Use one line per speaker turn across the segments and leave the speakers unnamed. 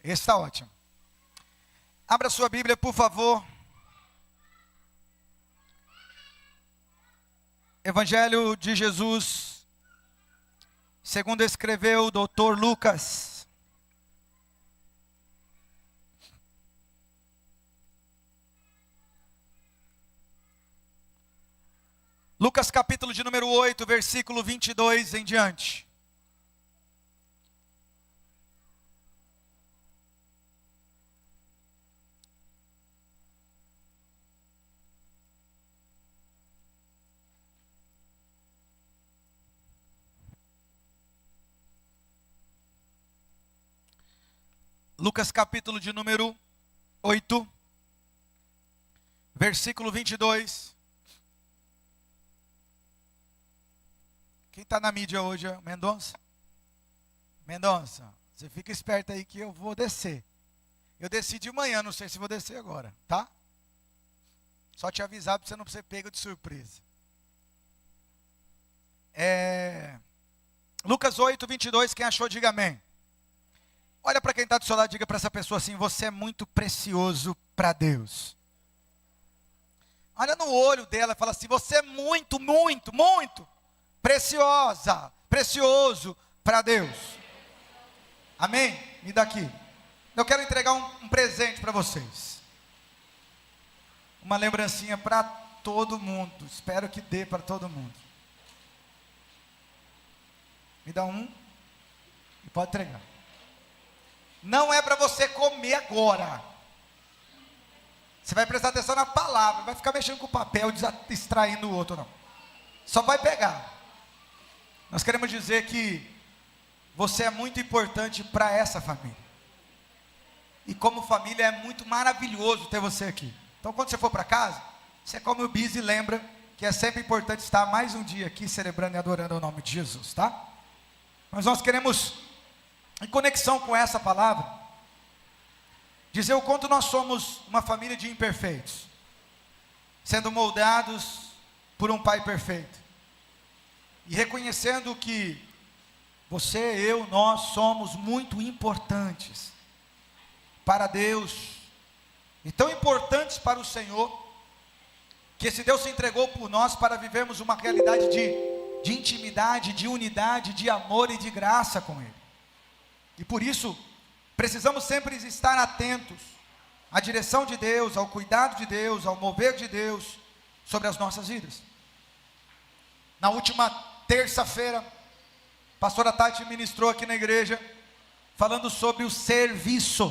Esse está ótimo. Abra sua Bíblia, por favor. Evangelho de Jesus, segundo escreveu o doutor Lucas. Lucas capítulo de número 8, versículo 22 em diante. Lucas capítulo de número 8, versículo 22. Quem está na mídia hoje é Mendonça? Mendonça, você fica esperto aí que eu vou descer. Eu desci de manhã, não sei se vou descer agora, tá? Só te avisar para você não ser pego de surpresa. Lucas 8, 22, quem achou, diga amém. Olha para quem está do seu lado, diga para essa pessoa assim: você é muito precioso para Deus. Olha no olho dela e fala assim: você é muito, muito, muito precioso para Deus. Amém? Me dá aqui. Eu quero entregar um presente para vocês. Uma lembrancinha para todo mundo. Espero que dê para todo mundo. Me dá um e pode entregar. Não é para você comer agora. Você vai prestar atenção na palavra. Não vai ficar mexendo com o papel, distraindo o outro, não. Só vai pegar. Nós queremos dizer que você é muito importante para essa família. E como família é muito maravilhoso ter você aqui. Então quando você for para casa, você come o bis e lembra que é sempre importante estar mais um dia aqui celebrando e adorando o nome de Jesus, tá? Mas nós queremos, em conexão com essa palavra, dizer o quanto nós somos uma família de imperfeitos, sendo moldados por um Pai perfeito, e reconhecendo que você, eu, nós somos muito importantes para Deus, e tão importantes para o Senhor, que esse Deus se entregou por nós para vivermos uma realidade de intimidade, de unidade, de amor e de graça com Ele. E por isso, precisamos sempre estar atentos à direção de Deus, ao cuidado de Deus, ao mover de Deus sobre as nossas vidas. Na última terça-feira, a pastora Tati ministrou aqui na igreja, falando sobre o serviço,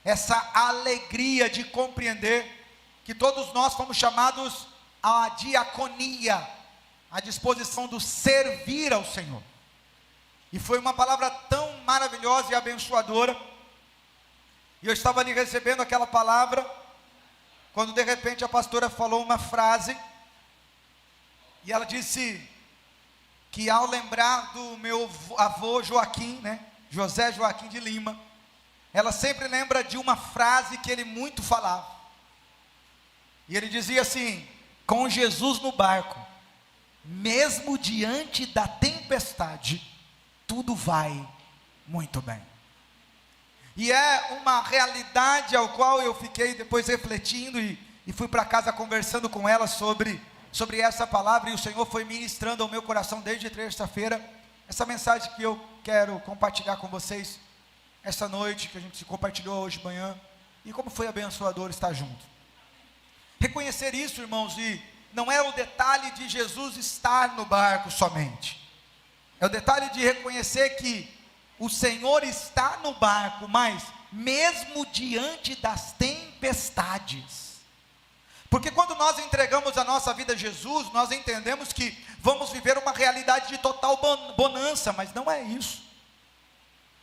essa alegria de compreender que todos nós fomos chamados à diaconia, à disposição do servir ao Senhor. E foi uma palavra tão maravilhosa e abençoadora. E eu estava ali recebendo aquela palavra, quando de repente a pastora falou uma frase, e ela disse que ao lembrar do meu avô Joaquim, José Joaquim de Lima, ela sempre lembra de uma frase que ele muito falava. E ele dizia assim: com Jesus no barco, mesmo diante da tempestade, tudo vai muito bem. E é uma realidade ao qual eu fiquei depois refletindo e fui para casa conversando com ela sobre essa palavra, e o Senhor foi ministrando ao meu coração desde terça-feira, essa mensagem que eu quero compartilhar com vocês, essa noite, que a gente se compartilhou hoje de manhã, e como foi abençoador estar junto. Reconhecer isso, irmãos, e não é o detalhe de Jesus estar no barco somente, é o detalhe de reconhecer que o Senhor está no barco, mas mesmo diante das tempestades, porque quando nós entregamos a nossa vida a Jesus, nós entendemos que vamos viver uma realidade de total bonança, mas não é isso.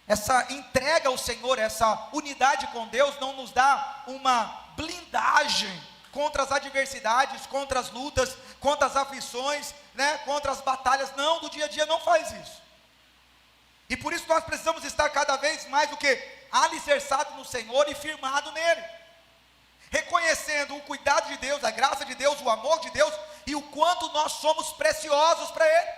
Essa entrega ao Senhor, essa unidade com Deus não nos dá uma blindagem contra as adversidades, contra as lutas, contra as aflições, contra as batalhas, não, do dia a dia não faz isso. E por isso nós precisamos estar cada vez mais alicerçado no Senhor e firmado nele, reconhecendo o cuidado de Deus, a graça de Deus, o amor de Deus, e o quanto nós somos preciosos para Ele.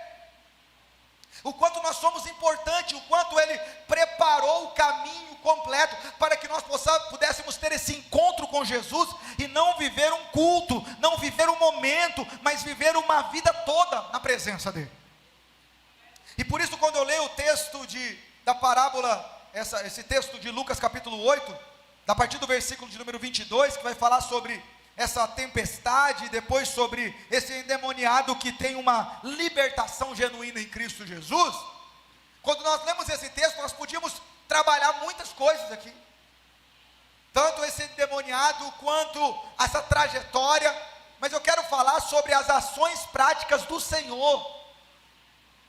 o quanto nós somos importantes, o quanto Ele preparou o caminho completo para que nós pudéssemos ter esse encontro com Jesus e não viver um culto, não viver um momento, mas viver uma vida toda na presença dEle. E por isso, quando eu leio o texto da parábola, esse texto de Lucas capítulo 8, a partir do versículo de número 22, que vai falar sobre essa tempestade, e depois sobre esse endemoniado que tem uma libertação genuína em Cristo Jesus. Quando nós lemos esse texto, nós podíamos trabalhar muitas coisas aqui, tanto esse endemoniado quanto essa trajetória, mas eu quero falar sobre as ações práticas do Senhor,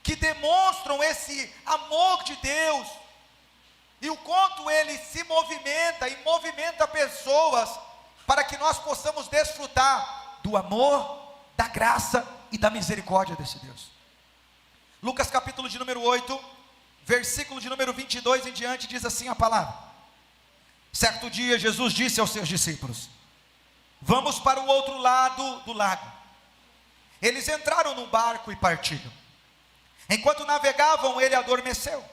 que demonstram esse amor de Deus, e o quanto Ele se movimenta e movimenta pessoas, para que nós possamos desfrutar do amor, da graça e da misericórdia desse Deus. Lucas capítulo de número 8, versículo de número 22 em diante, diz assim a palavra: certo dia Jesus disse aos seus discípulos: vamos para o outro lado do lago. Eles entraram no barco e partiram. Enquanto navegavam, ele adormeceu.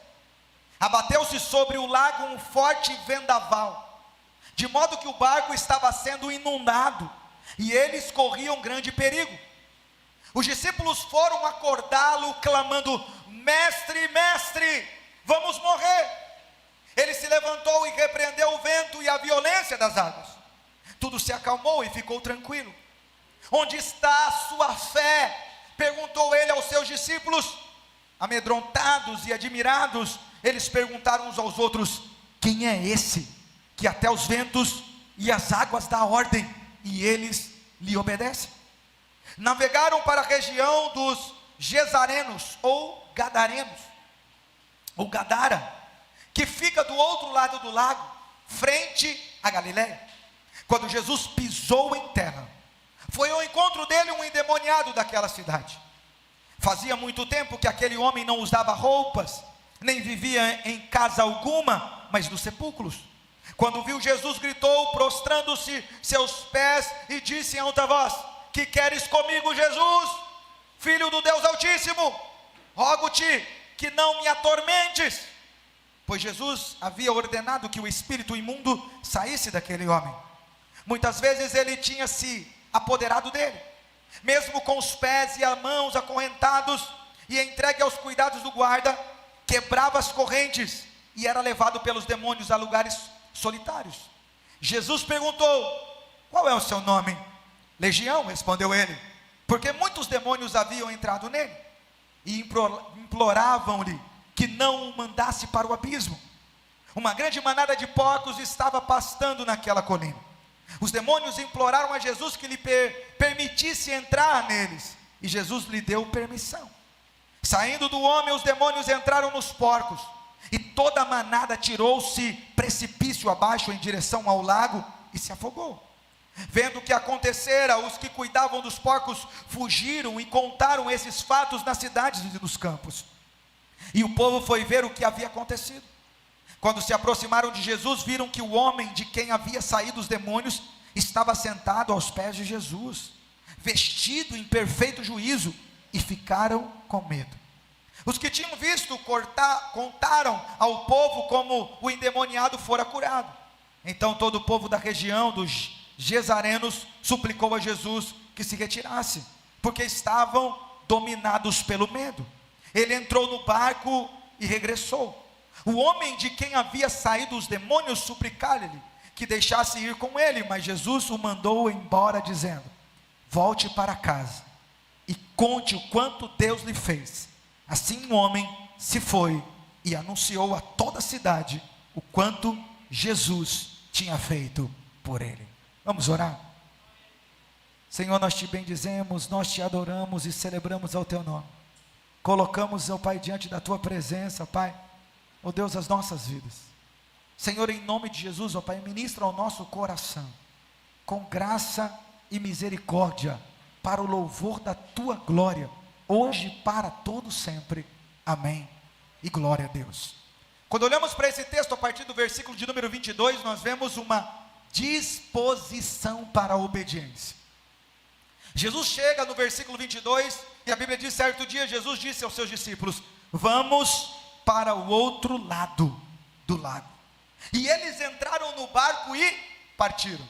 Abateu-se sobre o lago um forte vendaval, de modo que o barco estava sendo inundado, e eles corriam grande perigo. Os discípulos foram acordá-lo, clamando: mestre, mestre, vamos morrer. Ele se levantou e repreendeu o vento e a violência das águas. Tudo se acalmou e ficou tranquilo. Onde está a sua fé? Perguntou ele aos seus discípulos. Amedrontados e admirados, eles perguntaram uns aos outros: quem é esse que até os ventos e as águas dá ordem, e eles lhe obedecem? Navegaram para a região dos Gesarenos, ou Gadarenos, ou Gadara, que fica do outro lado do lago, frente a Galiléia. Quando Jesus pisou em terra, foi ao encontro dele um endemoniado daquela cidade. Fazia muito tempo que aquele homem não usava roupas, nem vivia em casa alguma, mas nos sepulcros. Quando viu Jesus, gritou, prostrando-se seus pés, e disse em alta voz: que queres comigo, Jesus, Filho do Deus Altíssimo? Rogo-te que não me atormentes. Pois Jesus havia ordenado que o espírito imundo saísse daquele homem. Muitas vezes ele tinha se apoderado dele, mesmo com os pés e as mãos acorrentados e entregue aos cuidados do guarda, quebrava as correntes e era levado pelos demônios a lugares solitários. Jesus perguntou: qual é o seu nome? Legião, respondeu ele, porque muitos demônios haviam entrado nele, e imploravam-lhe que não o mandasse para o abismo. Uma grande manada de porcos estava pastando naquela colina. Os demônios imploraram a Jesus que lhe permitisse entrar neles, e Jesus lhe deu permissão. Saindo do homem, os demônios entraram nos porcos, e toda a manada tirou-se precipício abaixo em direção ao lago e se afogou. Vendo o que acontecera, os que cuidavam dos porcos fugiram e contaram esses fatos nas cidades e nos campos. E o povo foi ver o que havia acontecido. Quando se aproximaram de Jesus, viram que o homem de quem havia saído os demônios estava sentado aos pés de Jesus, vestido em perfeito juízo, e ficaram com medo. Os que tinham visto contaram ao povo como o endemoniado fora curado. Então todo o povo da região dos Gesarenos suplicou a Jesus que se retirasse, porque estavam dominados pelo medo. Ele entrou no barco e regressou. O homem de quem havia saído os demônios suplicava-lhe que deixasse ir com ele, mas Jesus o mandou embora, dizendo: volte para casa e conte o quanto Deus lhe fez. Assim o homem se foi e anunciou a toda a cidade o quanto Jesus tinha feito por ele. Vamos orar? Senhor, nós te bendizemos, nós te adoramos e celebramos ao teu nome. Colocamos, ó Pai, diante da tua presença, Pai, ó Deus, as nossas vidas. Senhor, em nome de Jesus, ó Pai, ministra ao nosso coração, com graça e misericórdia, para o louvor da tua glória, hoje e para todo sempre. Amém. E glória a Deus. Quando olhamos para esse texto, a partir do versículo de número 22, nós vemos uma disposição para a obediência. Jesus chega no versículo 22, e a Bíblia diz: certo dia Jesus disse aos seus discípulos: vamos para o outro lado do lago. E eles entraram no barco e partiram.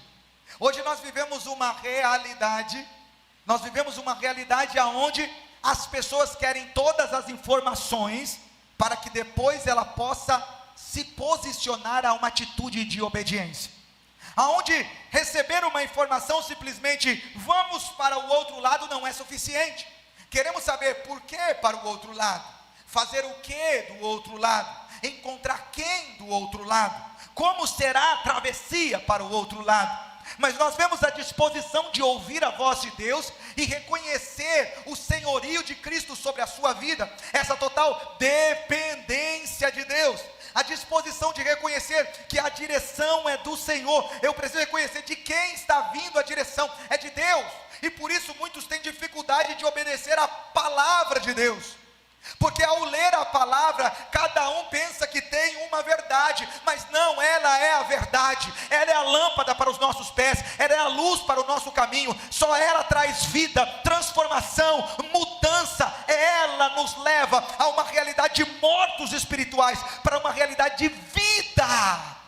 Hoje nós vivemos uma realidade onde as pessoas querem todas as informações para que depois ela possa se posicionar a uma atitude de obediência. Aonde receber uma informação simplesmente vamos para o outro lado não é suficiente. Queremos saber por que para o outro lado, fazer o que do outro lado, encontrar quem do outro lado, como será a travessia para o outro lado. Mas nós vemos a disposição de ouvir a voz de Deus e reconhecer o senhorio de Cristo sobre a sua vida, essa total dependência de Deus, a disposição de reconhecer que a direção é do Senhor. Eu preciso reconhecer de quem está vindo a direção, é de Deus, e por isso muitos têm dificuldade de obedecer a palavra de Deus. Porque ao ler a palavra, cada um pensa que tem uma verdade, mas não, ela é a verdade, ela é a lâmpada para os nossos pés, ela é a luz para o nosso caminho, só ela traz vida, transformação, mudança, ela nos leva a uma realidade de mortos espirituais, para uma realidade de vida.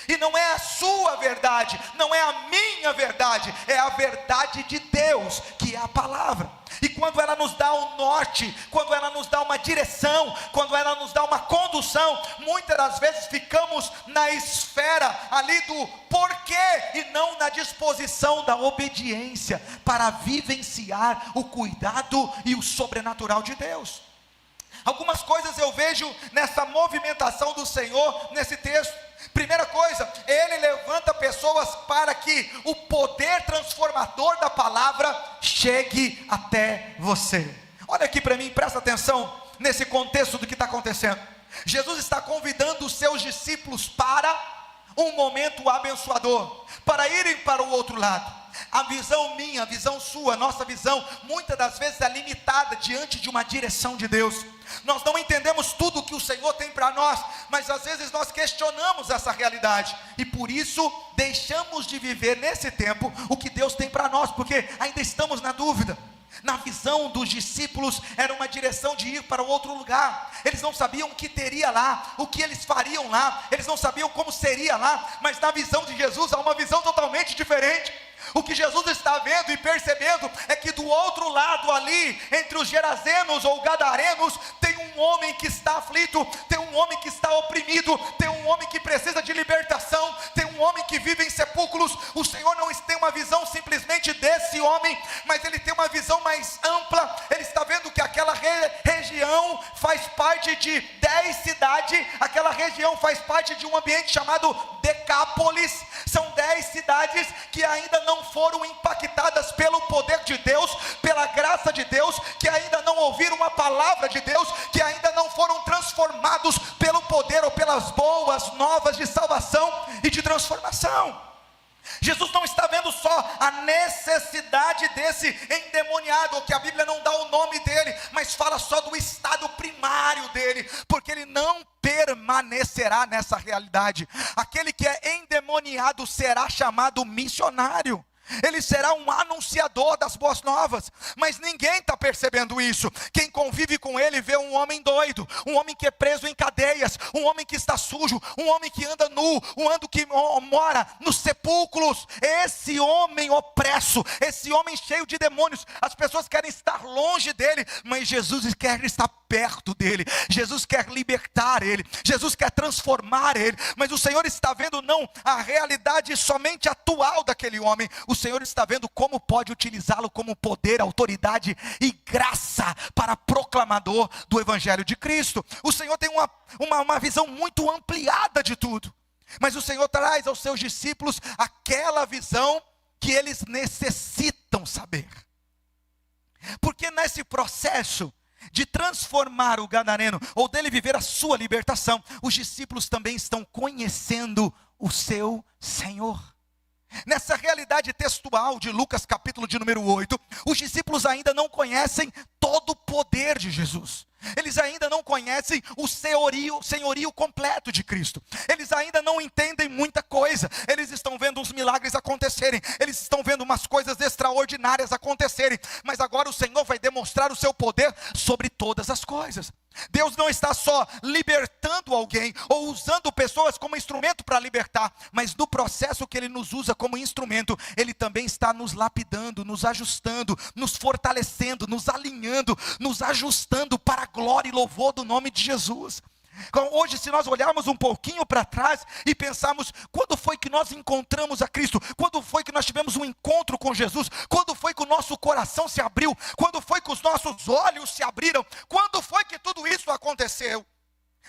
E não é a sua verdade, não é a minha verdade, é a verdade de Deus, que é a palavra. E quando ela nos dá um norte, quando ela nos dá uma direção, quando ela nos dá uma condução, muitas das vezes ficamos na esfera ali do porquê e não na disposição da obediência para vivenciar o cuidado e o sobrenatural de Deus. Algumas coisas eu vejo nessa movimentação do Senhor nesse texto. Primeira coisa, Ele levanta pessoas para que o poder transformador da palavra chegue até você. Olha aqui para mim, presta atenção nesse contexto do que está acontecendo. Jesus está convidando os seus discípulos para um momento abençoador, para irem para o outro lado. A visão minha, a visão sua, a nossa visão, muitas das vezes é limitada diante de uma direção de Deus. Nós não entendemos tudo o que o Senhor tem para nós, mas às vezes nós questionamos essa realidade, e por isso deixamos de viver nesse tempo o que Deus tem para nós, porque ainda estamos na dúvida. Na visão dos discípulos era uma direção de ir para outro lugar. Eles não sabiam o que teria lá, o que eles fariam lá, eles não sabiam como seria lá, mas na visão de Jesus há uma visão totalmente diferente. O que Jesus está vendo e percebendo é que do outro lado ali, entre os gerazenos ou gadarenos, tem um homem que está aflito, tem um homem que está oprimido, tem um homem que precisa de libertação, tem um homem que vive em sepulcros. O Senhor não tem uma visão simplesmente desse homem, mas Ele tem uma visão mais ampla. Ele está vendo que aquela região faz parte de 10 cidades, aquela região faz parte de um ambiente chamado Decápolis. São 10 cidades que ainda não foram impactadas pelo poder de Deus, pela graça de Deus, que ainda não ouviram a palavra de Deus, que ainda não foram transformados pelo poder ou pelas boas novas de salvação e de transformação. Jesus não está vendo só a necessidade desse endemoniado, que a Bíblia não dá o nome dele, mas fala só do estado primário dele, porque ele não permanecerá nessa realidade. Aquele que é endemoniado será chamado missionário. Ele será um anunciador das boas novas, mas ninguém está percebendo isso. Quem convive com ele vê um homem doido, um homem que é preso em cadeias, um homem que está sujo, um homem que anda nu, um homem que mora nos sepulcros. Esse homem opresso, esse homem cheio de demônios, as pessoas querem estar longe dele, mas Jesus quer estar perto dele. Jesus quer libertar ele, Jesus quer transformar ele, mas o Senhor está vendo não a realidade somente atual daquele homem. O Senhor está vendo como pode utilizá-lo como poder, autoridade e graça para proclamador do Evangelho de Cristo. O Senhor tem uma visão muito ampliada de tudo, mas o Senhor traz aos seus discípulos aquela visão que eles necessitam saber, porque nesse processo de transformar o gadareno, ou dele viver a sua libertação, os discípulos também estão conhecendo o seu Senhor. Nessa realidade textual de Lucas capítulo de número 8, os discípulos ainda não conhecem todo o poder de Jesus. Eles ainda não conhecem o senhorio completo de Cristo. Eles ainda não entendem muita coisa. Eles estão vendo os milagres acontecendo. acontecerem, eles estão vendo umas coisas extraordinárias acontecerem, mas agora o Senhor vai demonstrar o seu poder sobre todas as coisas. Deus não está só libertando alguém, ou usando pessoas como instrumento para libertar, mas no processo que Ele nos usa como instrumento, Ele também está nos lapidando, nos ajustando, nos fortalecendo, nos alinhando, nos ajustando para a glória e louvor do nome de Jesus. Então, hoje, se nós olharmos um pouquinho para trás e pensarmos, quando foi que nós encontramos a Cristo? Quando foi que nós tivemos um encontro com Jesus? Quando foi que o nosso coração se abriu? Quando foi que os nossos olhos se abriram? Quando foi que tudo isso aconteceu?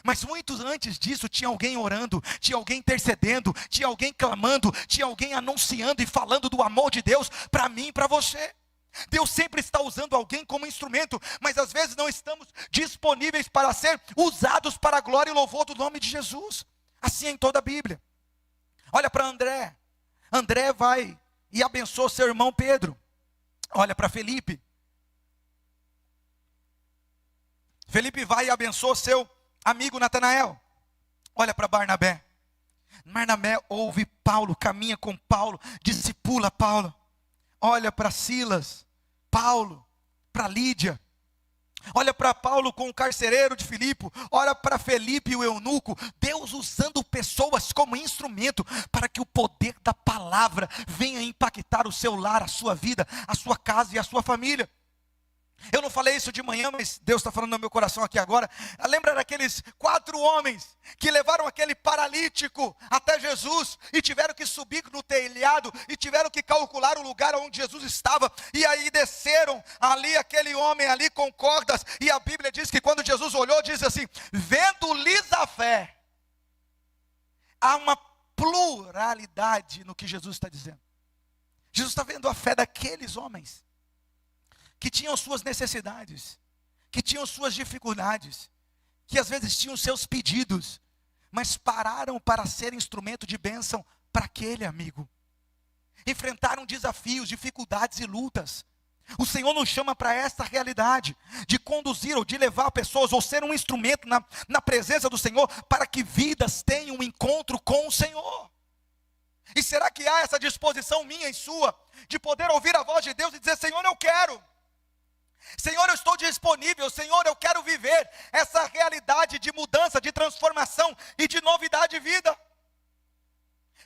Mas muito antes disso, tinha alguém orando, tinha alguém intercedendo, tinha alguém clamando, tinha alguém anunciando e falando do amor de Deus para mim e para você. Deus sempre está usando alguém como instrumento, mas às vezes não estamos disponíveis para ser usados para a glória e louvor do nome de Jesus. Assim é em toda a Bíblia. Olha para André. André vai e abençoa seu irmão Pedro. Olha para Felipe. Felipe vai e abençoa seu amigo Natanael. Olha para Barnabé. Barnabé ouve Paulo, caminha com Paulo, discipula Paulo. Olha para Silas, Paulo, para Lídia. Olha para Paulo com o carcereiro de Filipe. Olha para Felipe e o eunuco. Deus usando pessoas como instrumento para que o poder da palavra venha impactar o seu lar, a sua vida, a sua casa e a sua família. Eu não falei isso de manhã, mas Deus está falando no meu coração aqui agora. Lembra daqueles 4 homens que levaram aquele paralítico até Jesus e tiveram que subir no telhado e tiveram que calcular o lugar onde Jesus estava, e aí desceram ali aquele homem ali com cordas, e a Bíblia diz que quando Jesus olhou, diz assim: vendo-lhes a fé. Há uma pluralidade no que Jesus está dizendo. Jesus está vendo a fé daqueles homens que tinham suas necessidades, que tinham suas dificuldades, que às vezes tinham seus pedidos, mas pararam para ser instrumento de bênção para aquele amigo. Enfrentaram desafios, dificuldades e lutas. O Senhor nos chama para essa realidade, de conduzir ou de levar pessoas, ou ser um instrumento na presença do Senhor, para que vidas tenham um encontro com o Senhor. E será que há essa disposição minha e sua, de poder ouvir a voz de Deus e dizer: Senhor, eu quero. Senhor, eu estou disponível. Senhor, eu quero viver essa realidade de mudança, de transformação e de novidade de vida.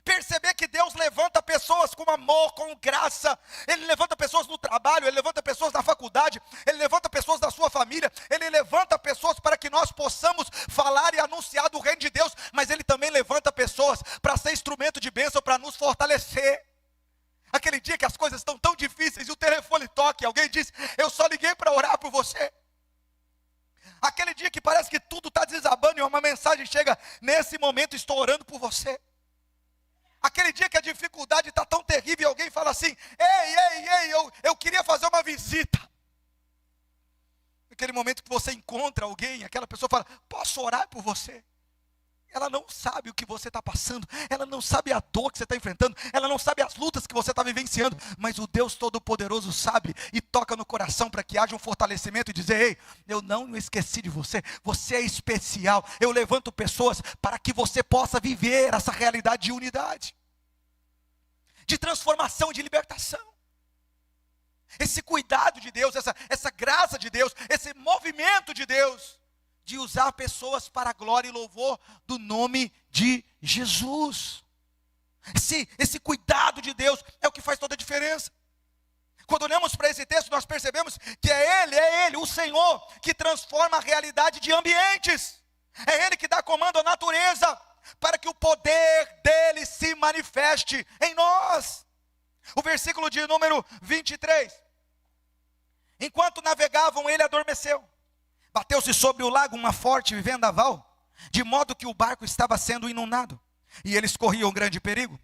Perceber que Deus levanta pessoas com amor, com graça. Ele levanta pessoas no trabalho, Ele levanta pessoas na faculdade, Ele levanta pessoas da sua família, Ele levanta pessoas para que nós possamos falar e anunciar do reino de Deus, mas Ele também levanta pessoas para ser instrumento de bênção, para nos fortalecer. Aquele dia que as coisas estão tão difíceis e o telefone toca e alguém diz: eu só liguei para orar por você. Aquele dia que parece que tudo está desabando e uma mensagem chega: nesse momento estou orando por você. Aquele dia que a dificuldade está tão terrível e alguém fala assim: ei, eu queria fazer uma visita. Aquele momento que você encontra alguém, aquela pessoa fala: posso orar por você? Ela não sabe o que você está passando, ela não sabe a dor que você está enfrentando, ela não sabe as lutas que você está vivenciando, mas o Deus Todo-Poderoso sabe e toca no coração para que haja um fortalecimento e dizer: ei, eu não me esqueci de você, você é especial. Eu levanto pessoas para que você possa viver essa realidade de unidade, de transformação, de libertação. Esse cuidado de Deus, essa graça de Deus, esse movimento de Deus, de usar pessoas para a glória e louvor do nome de Jesus. Esse cuidado de Deus é o que faz toda a diferença. Quando olhamos para esse texto, nós percebemos que é Ele, o Senhor, que transforma a realidade de ambientes. É Ele que dá comando à natureza, para que o poder dEle se manifeste em nós. O versículo de número 23. Enquanto navegavam, ele adormeceu. Bateu-se sobre o lago uma forte vendaval, de modo que o barco estava sendo inundado, e eles corriam grande perigo.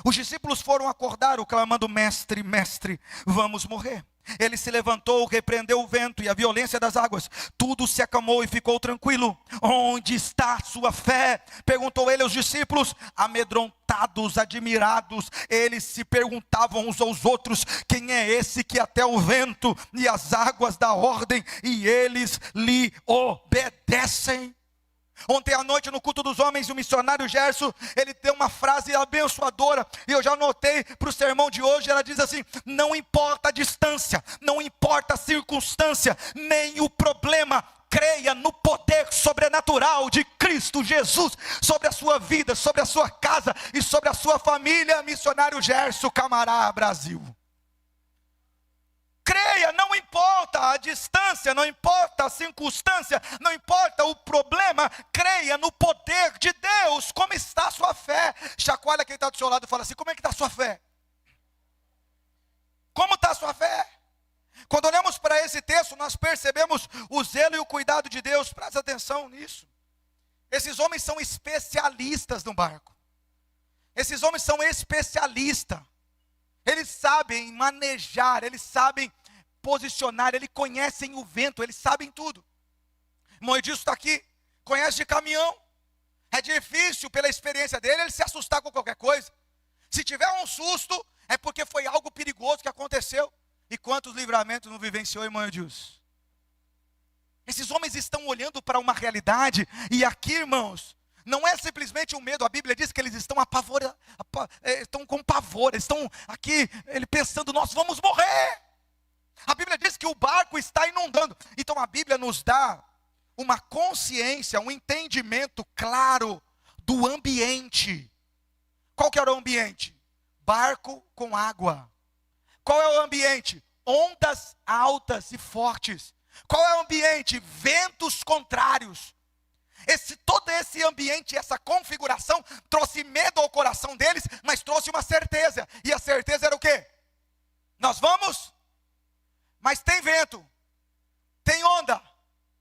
Os discípulos foram acordar-o, clamando: mestre, mestre, vamos morrer. Ele se levantou, repreendeu o vento e a violência das águas. Tudo se acalmou e ficou tranquilo. Onde está a sua fé? Perguntou ele aos discípulos. Amedrontados, admirados, eles se perguntavam uns aos outros: quem é esse que até o vento e as águas dá ordem e eles lhe obedecem? Ontem à noite no culto dos homens, o missionário Gerson, ele deu uma frase abençoadora, e eu já anotei para o sermão de hoje. Ela diz assim: não importa a distância, não importa a circunstância, nem o problema, creia no poder sobrenatural de Cristo Jesus, sobre a sua vida, sobre a sua casa e sobre a sua família. Missionário Gerson, Camará, Brasil. Creia, não importa a distância, não importa a circunstância, não importa o problema, creia no poder de Deus. Como está a sua fé? Chacoalha quem está do seu lado e fala assim: como é que está a sua fé? Como está a sua fé? Quando olhamos para esse texto, nós percebemos o zelo e o cuidado de Deus. Presta atenção nisso. Esses homens são especialistas no barco. Esses homens são especialistas. Eles sabem manejar, eles sabem posicionar, eles conhecem o vento, eles sabem tudo. Moisés está aqui, conhece de caminhão. É difícil, pela experiência dele, ele se assustar com qualquer coisa. Se tiver um susto, é porque foi algo perigoso que aconteceu. E quantos livramentos não vivenciou, irmão Edilson? Esses homens estão olhando para uma realidade, e aqui, irmãos, não é simplesmente um medo. A Bíblia diz que eles estão apavorados, estão com pavor, estão aqui, ele pensando: nós vamos morrer. A Bíblia diz que o barco está inundando. Então a Bíblia nos dá uma consciência, um entendimento claro do ambiente. Qual que era o ambiente? Barco com água. Qual é o ambiente? Ondas altas e fortes. Qual é o ambiente? Ventos contrários. Todo esse ambiente, essa configuração, trouxe medo ao coração deles, mas trouxe uma certeza. E a certeza era o quê? Nós vamos, mas tem vento, tem onda,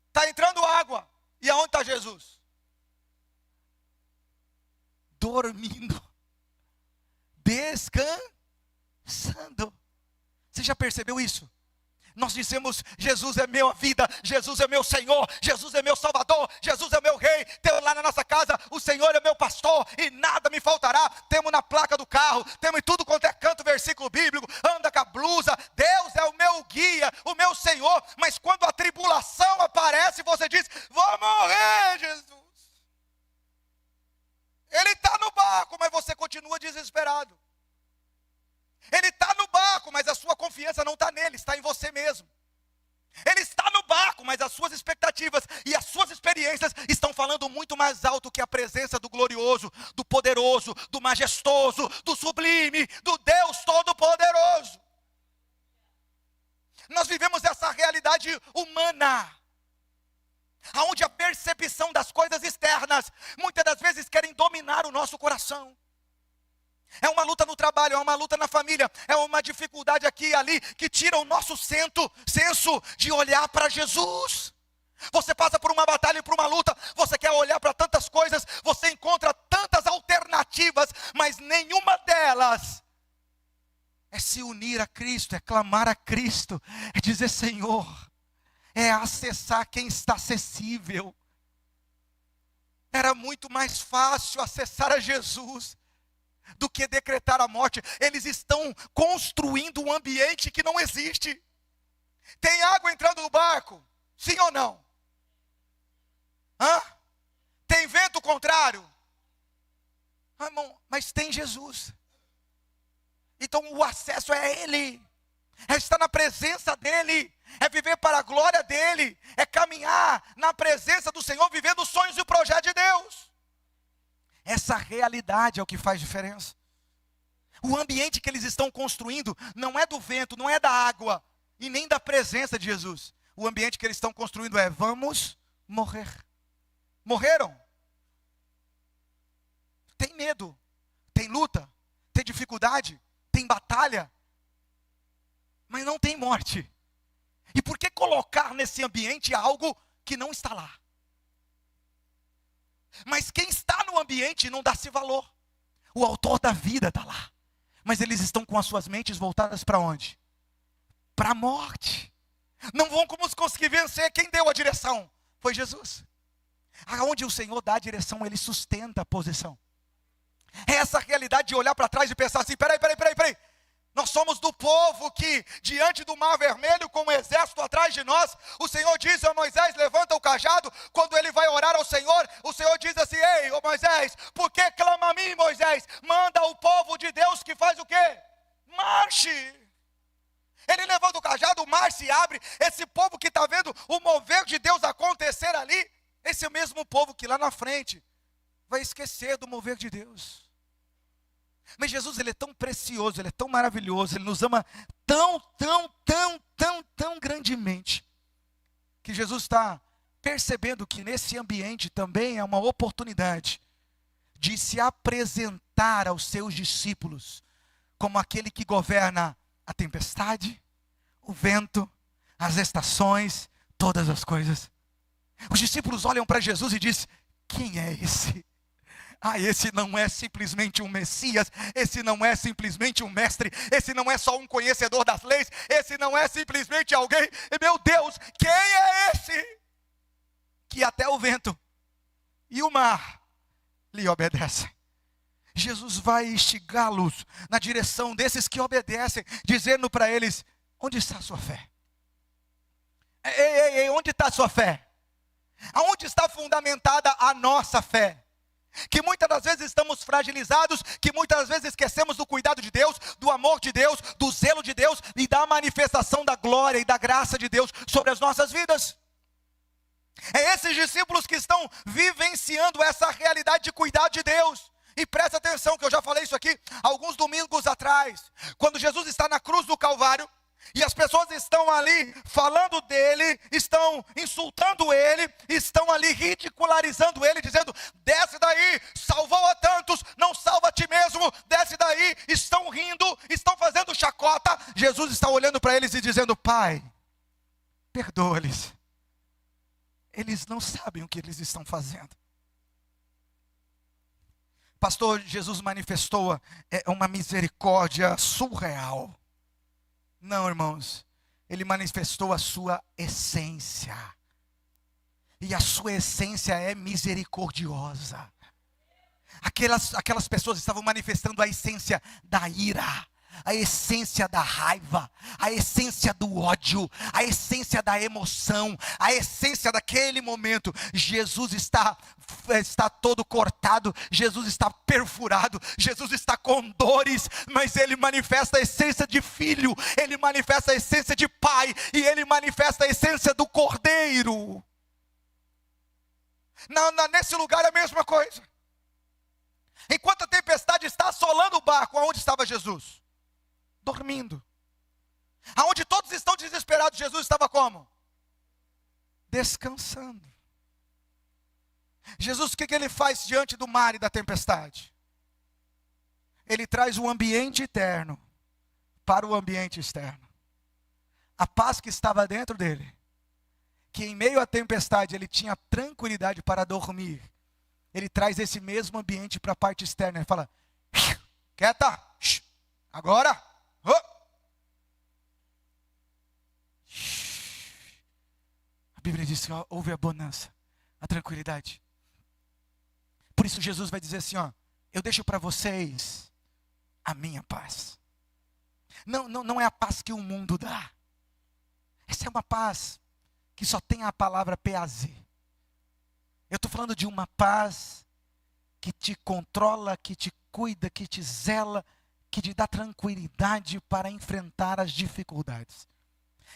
está entrando água. E aonde está Jesus? Dormindo, descansando. Você já percebeu isso? Nós dizemos: Jesus é minha vida, Jesus é meu Senhor, Jesus é meu Salvador, Jesus é meu Rei. Temos lá na nossa casa: o Senhor é meu pastor e nada me faltará. Temos na placa do carro, temos em tudo quanto é canto versículo bíblico, anda com a blusa. Deus é o meu guia, o meu Senhor. Mas quando a tribulação aparece, você diz: vou morrer, Jesus. Ele está no barco, mas você continua desesperado. Ele está no barco, mas a sua confiança não está nele, está em você mesmo. Ele está no barco, mas as suas expectativas e as suas experiências estão falando muito mais alto que a presença do glorioso, do poderoso, do majestoso, do sublime, do Deus Todo-Poderoso. Nós vivemos essa realidade humana, onde a percepção das coisas externas muitas das vezes querem dominar o nosso coração. É uma luta no trabalho, é uma luta na família, é uma dificuldade aqui e ali que tira o nosso senso de olhar para Jesus. Você passa por uma batalha e por uma luta, você quer olhar para tantas coisas, você encontra tantas alternativas, mas nenhuma delas é se unir a Cristo, é clamar a Cristo, é dizer: Senhor, é acessar quem está acessível. Era muito mais fácil acessar a Jesus do que decretar a morte. Eles estão construindo um ambiente que não existe. Tem água entrando no barco? Sim ou não? Tem vento contrário? Irmão, mas tem Jesus. Então o acesso é Ele, é estar na presença dEle, é viver para a glória dEle, é caminhar na presença do Senhor, vivendo os sonhos e o projeto de Deus. Essa realidade é o que faz diferença. O ambiente que eles estão construindo não é do vento, não é da água e nem da presença de Jesus. O ambiente que eles estão construindo é: vamos morrer. Morreram. Tem medo, tem luta, tem dificuldade, tem batalha, mas não tem morte. E por que colocar nesse ambiente algo que não está lá? Mas quem está no ambiente não dá-se valor. O autor da vida está lá. Mas eles estão com as suas mentes voltadas para onde? Para a morte. Não vão conseguir vencer. Quem deu a direção? Foi Jesus. Aonde o Senhor dá a direção, Ele sustenta a posição. É essa realidade de olhar para trás e pensar assim: peraí. nós somos do povo que, diante do mar vermelho, com um exército atrás de nós, o Senhor diz a Moisés, levanta o cajado. Quando ele vai orar ao Senhor, o Senhor diz assim: ei, ô Moisés, por que clama a mim, Moisés? Manda o povo de Deus que faz o quê? Marche. Ele levanta o cajado, o mar se abre. Esse povo que está vendo o mover de Deus acontecer ali, esse é o mesmo povo que lá na frente vai esquecer do mover de Deus. Mas Jesus, ele é tão precioso, ele é tão maravilhoso, ele nos ama tão grandemente, que Jesus está percebendo que nesse ambiente também é uma oportunidade de se apresentar aos seus discípulos como aquele que governa a tempestade, o vento, as estações, todas as coisas. Os discípulos olham para Jesus e dizem: quem é esse? Esse não é simplesmente um Messias, esse não é simplesmente um mestre, esse não é só um conhecedor das leis, esse não é simplesmente alguém, meu Deus, quem é esse? Que até o vento e o mar lhe obedecem. Jesus vai instigá-los na direção desses que obedecem, dizendo para eles: onde está a sua fé? Ei, onde está a sua fé? Aonde está fundamentada a nossa fé? Que muitas das vezes estamos fragilizados, que muitas vezes esquecemos do cuidado de Deus, do amor de Deus, do zelo de Deus e da manifestação da glória e da graça de Deus sobre as nossas vidas. É esses discípulos que estão vivenciando essa realidade de cuidado de Deus. E presta atenção que eu já falei isso aqui alguns domingos atrás, quando Jesus está na cruz do Calvário, e as pessoas estão ali falando dele, estão insultando ele, estão ali ridicularizando ele, dizendo: desce daí, salvou a tantos, não salva a ti mesmo, desce daí. Estão rindo, estão fazendo chacota. Jesus está olhando para eles e dizendo: Pai, perdoa-lhes, eles não sabem o que eles estão fazendo. Pastor, Jesus manifestou uma misericórdia surreal. Não, irmãos, ele manifestou a sua essência, e a sua essência é misericordiosa. Aquelas pessoas estavam manifestando a essência da ira, a essência da raiva, a essência do ódio, a essência da emoção, a essência daquele momento. Jesus está todo cortado, Jesus está perfurado, Jesus está com dores, mas ele manifesta a essência de filho, ele manifesta a essência de pai, e ele manifesta a essência do cordeiro. Nesse lugar é a mesma coisa. Enquanto a tempestade está assolando o barco, aonde estava Jesus? Dormindo. Aonde todos estão desesperados, Jesus estava como? Descansando. Jesus, o que ele faz diante do mar e da tempestade? Ele traz o ambiente eterno para o ambiente externo. A paz que estava dentro dele, que em meio à tempestade ele tinha tranquilidade para dormir, ele traz esse mesmo ambiente para a parte externa. Ele fala: quieta, agora. A Bíblia diz que houve a bonança, a tranquilidade. Por isso Jesus vai dizer assim: eu deixo para vocês a minha paz. Não é a paz que o mundo dá. Essa é uma paz que só tem a palavra PAZ. Eu estou falando de uma paz que te controla, que te cuida, que te zela, que te dá tranquilidade para enfrentar as dificuldades.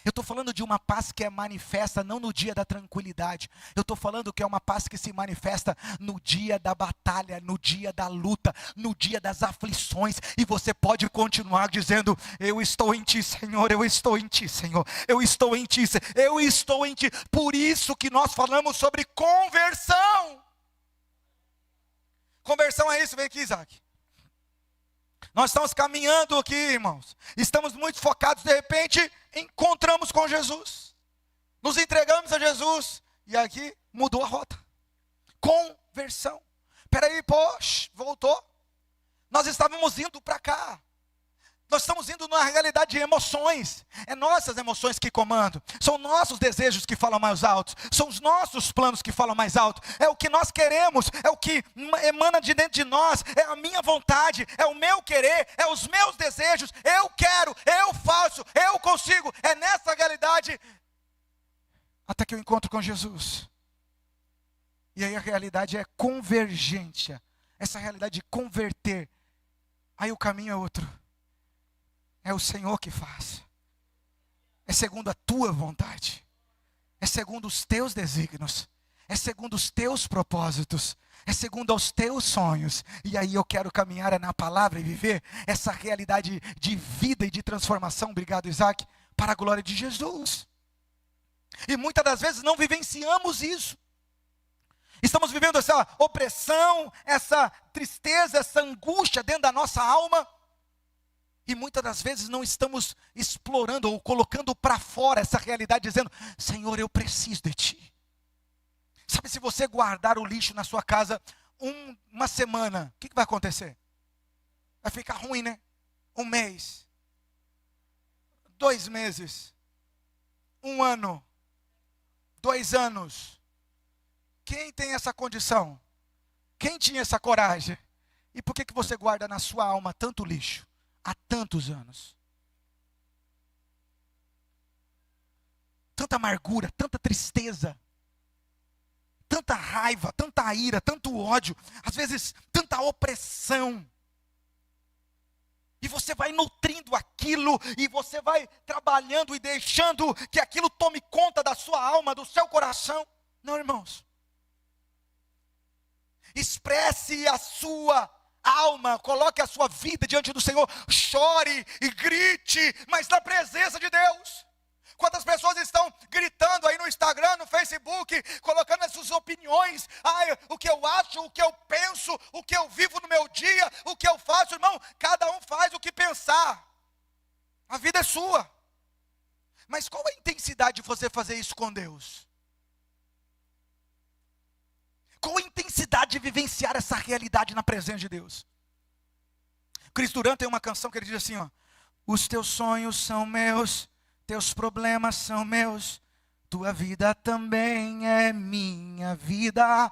Eu estou falando de uma paz que é manifesta não no dia da tranquilidade. Eu estou falando que é uma paz que se manifesta no dia da batalha, no dia da luta, no dia das aflições. E você pode continuar dizendo: eu estou em ti, Senhor, eu estou em ti, Senhor, eu estou em ti, eu estou em ti. Por isso que nós falamos sobre conversão. Conversão é isso, vem aqui, Isaac. Nós estamos caminhando aqui, irmãos. Estamos muito focados, de repente encontramos com Jesus. Nos entregamos a Jesus. E aqui mudou a rota. Conversão. Espera aí, voltou. Nós estávamos indo para cá. Nós estamos indo na realidade de emoções. É nossas emoções que comandam. São nossos desejos que falam mais alto. São os nossos planos que falam mais alto. É o que nós queremos. É o que emana de dentro de nós. É a minha vontade. É o meu querer. É os meus desejos. Eu quero. Eu faço. Eu consigo. É nessa realidade. Até que eu encontro com Jesus. E aí a realidade é convergência. Essa realidade de converter. Aí o caminho é outro. É o Senhor que faz. É segundo a tua vontade. É segundo os teus desígnios. É segundo os teus propósitos. É segundo aos teus sonhos. E aí eu quero caminhar na palavra e viver essa realidade de vida e de transformação. Obrigado, Isaac. Para a glória de Jesus. E muitas das vezes não vivenciamos isso. Estamos vivendo essa opressão, essa tristeza, essa angústia dentro da nossa alma. E muitas das vezes não estamos explorando ou colocando para fora essa realidade, dizendo: Senhor, eu preciso de Ti. Sabe, se você guardar o lixo na sua casa uma semana, o que vai acontecer? Vai ficar ruim, né? 1 mês, 2 meses, 1 ano, 2 anos. Quem tem essa condição? Quem tinha essa coragem? E por que você guarda na sua alma tanto lixo? Há tantos anos. Tanta amargura, tanta tristeza, tanta raiva, tanta ira, tanto ódio, às vezes tanta opressão. E você vai nutrindo aquilo, e você vai trabalhando e deixando que aquilo tome conta da sua alma, do seu coração. Não, irmãos. Expresse a sua alma, coloque a sua vida diante do Senhor, chore e grite, mas na presença de Deus. Quantas pessoas estão gritando aí no Instagram, no Facebook, colocando as suas opiniões, o que eu acho, o que eu penso, o que eu vivo no meu dia, o que eu faço, irmão, cada um faz o que pensar, a vida é sua, mas qual a intensidade de você fazer isso com Deus? Qual a intensidade de vivenciar essa realidade na presença de Deus? Cristo Duran tem uma canção que ele diz assim, ó: os teus sonhos são meus, teus problemas são meus, tua vida também é minha vida.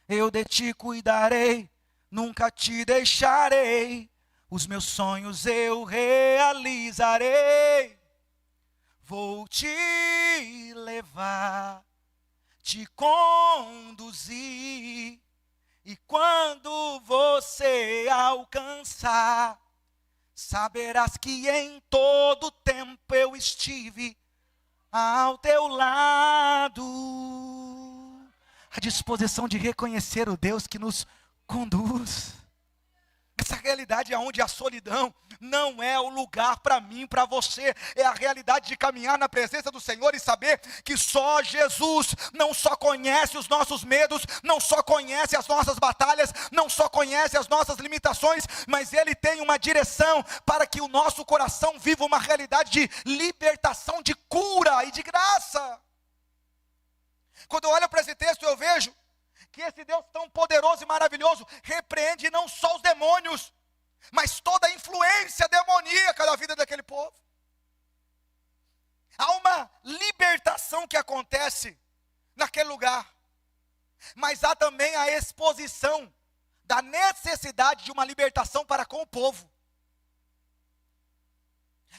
Eu de ti cuidarei, nunca te deixarei, os meus sonhos eu realizarei. Vou te levar, te conduzir, e quando você alcançar, saberás que em todo tempo eu estive ao teu lado. A disposição de reconhecer o Deus que nos conduz. Essa realidade é onde a solidão não é o lugar para mim, para você. É a realidade de caminhar na presença do Senhor e saber que só Jesus não só conhece os nossos medos, não só conhece as nossas batalhas, não só conhece as nossas limitações, mas Ele tem uma direção para que o nosso coração viva uma realidade de libertação, de cura e de graça. Quando eu olho para esse texto, eu vejo que esse Deus tão poderoso e maravilhoso repreende não só os demônios, mas toda a influência demoníaca da vida daquele povo. Há uma libertação que acontece naquele lugar, mas há também a exposição da necessidade de uma libertação para com o povo.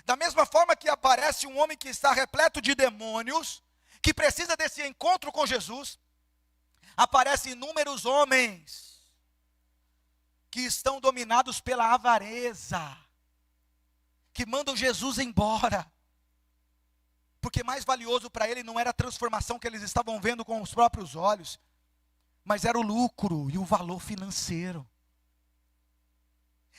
Da mesma forma que aparece um homem que está repleto de demônios, que precisa desse encontro com Jesus, aparecem inúmeros homens que estão dominados pela avareza, que mandam Jesus embora, porque mais valioso para ele não era a transformação que eles estavam vendo com os próprios olhos, mas era o lucro e o valor financeiro.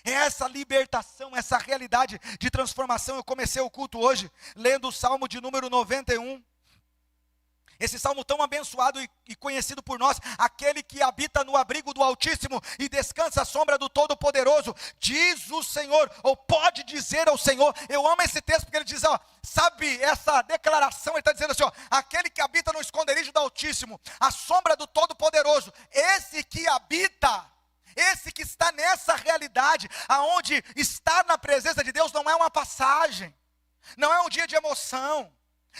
Essa libertação, essa realidade de transformação. Eu comecei o culto hoje lendo o Salmo de número 91. Esse salmo tão abençoado e conhecido por nós: aquele que habita no abrigo do Altíssimo e descansa à sombra do Todo-Poderoso, diz o Senhor, ou pode dizer ao Senhor. Eu amo esse texto porque ele diz, sabe, essa declaração, ele está dizendo assim, aquele que habita no esconderijo do Altíssimo, à sombra do Todo-Poderoso, esse que habita, Esse que está nessa realidade, aonde estar na presença de Deus não é uma passagem, não é um dia de emoção,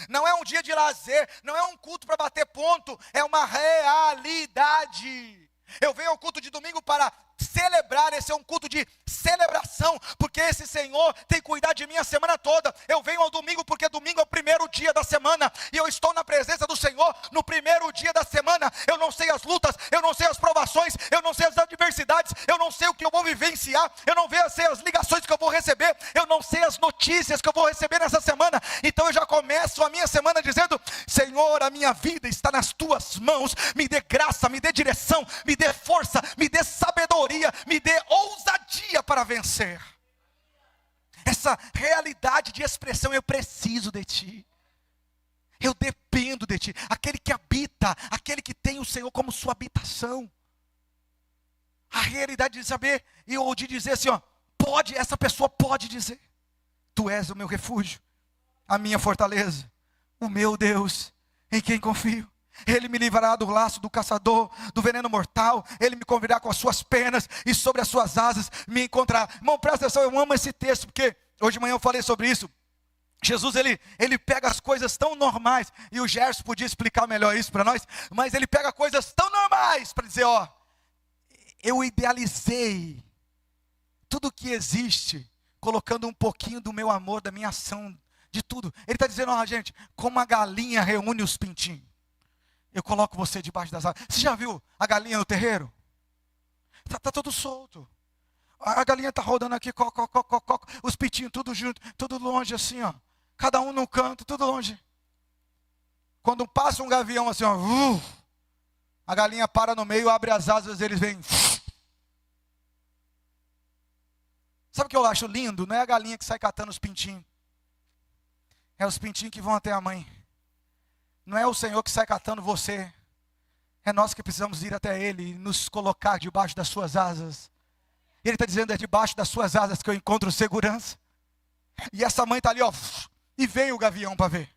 não é um dia de lazer, não é um culto para bater ponto, é uma realidade. Eu venho ao culto de domingo para celebrar, esse é um culto de celebração, porque esse Senhor tem cuidado de mim a semana toda. Eu venho ao domingo porque domingo é o primeiro dia da semana, e eu estou na presença do Senhor no primeiro dia da semana. Eu não sei as lutas, eu não sei as provações, eu não sei as adversidades, eu não sei o que eu vou vivenciar, eu não sei as ligações que eu vou receber, eu não sei as notícias que eu vou receber nessa semana. Então eu já começo a minha semana dizendo: Senhor, a minha vida está nas tuas mãos, me dê graça, me dê direção, me dê força, me dê sabedoria, me dê ousadia para vencer. Essa realidade de expressão: eu preciso de ti, eu dependo de ti. Aquele que habita, aquele que tem o Senhor como sua habitação. A realidade de saber, ou de dizer assim, ó, pode, essa pessoa pode dizer: tu és o meu refúgio, a minha fortaleza, o meu Deus, em quem confio. Ele me livrará do laço do caçador, do veneno mortal. Ele me cobrirá com as suas penas, e sobre as suas asas me encontrará. Irmão, presta atenção, eu amo esse texto, porque hoje de manhã eu falei sobre isso. Jesus, ele pega as coisas tão normais, e o Gerson podia explicar melhor isso para nós, mas ele pega coisas tão normais para dizer: ó, eu idealizei tudo que existe, colocando um pouquinho do meu amor, da minha ação, de tudo. Ele está dizendo: ó, gente, como a galinha reúne os pintinhos, eu coloco você debaixo das asas. Você já viu a galinha no terreiro? Está tudo solto. A galinha está rodando aqui, os pitinhos tudo junto, tudo longe assim, ó. Cada um no canto, tudo longe. Quando passa um gavião assim, ó, a galinha para no meio, abre as asas, eles vêm. Sabe o que eu acho lindo? Não é a galinha que sai catando os pintinhos. É os pintinhos que vão até a mãe. Não é o Senhor que sai catando você. É nós que precisamos ir até Ele e nos colocar debaixo das suas asas. Ele está dizendo: é debaixo das suas asas que eu encontro segurança. E essa mãe está ali, ó, e vem o gavião para ver.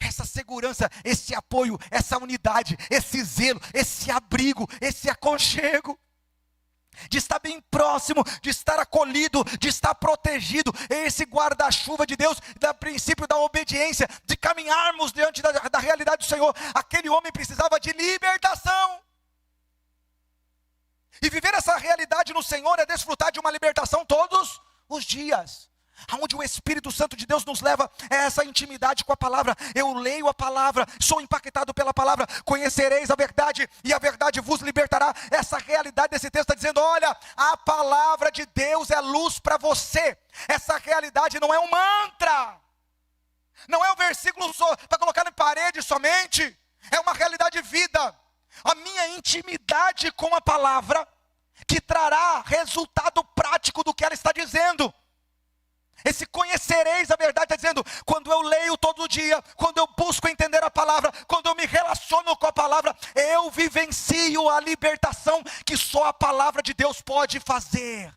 Essa segurança, esse apoio, essa unidade, esse zelo, esse abrigo, esse aconchego, de estar bem próximo, de estar acolhido, de estar protegido, esse guarda-chuva de Deus, do princípio da obediência, de caminharmos diante da realidade do Senhor. Aquele homem precisava de libertação, e viver essa realidade no Senhor é desfrutar de uma libertação todos os dias, aonde o Espírito Santo de Deus nos leva a essa intimidade com a palavra. Eu leio a palavra, sou impactado pela palavra, conhecereis a verdade, e a verdade vos libertará. Essa realidade desse texto está dizendo: olha, a palavra de Deus é luz para você. Essa realidade não é um mantra, não é um versículo só para colocar na parede somente, é uma realidade de vida. A minha intimidade com a palavra, que trará resultado prático do que ela está dizendo. Esse conhecereis a verdade está dizendo: quando eu leio todo dia, quando eu busco entender a palavra, quando eu me relaciono com a palavra, eu vivencio a libertação que só a palavra de Deus pode fazer,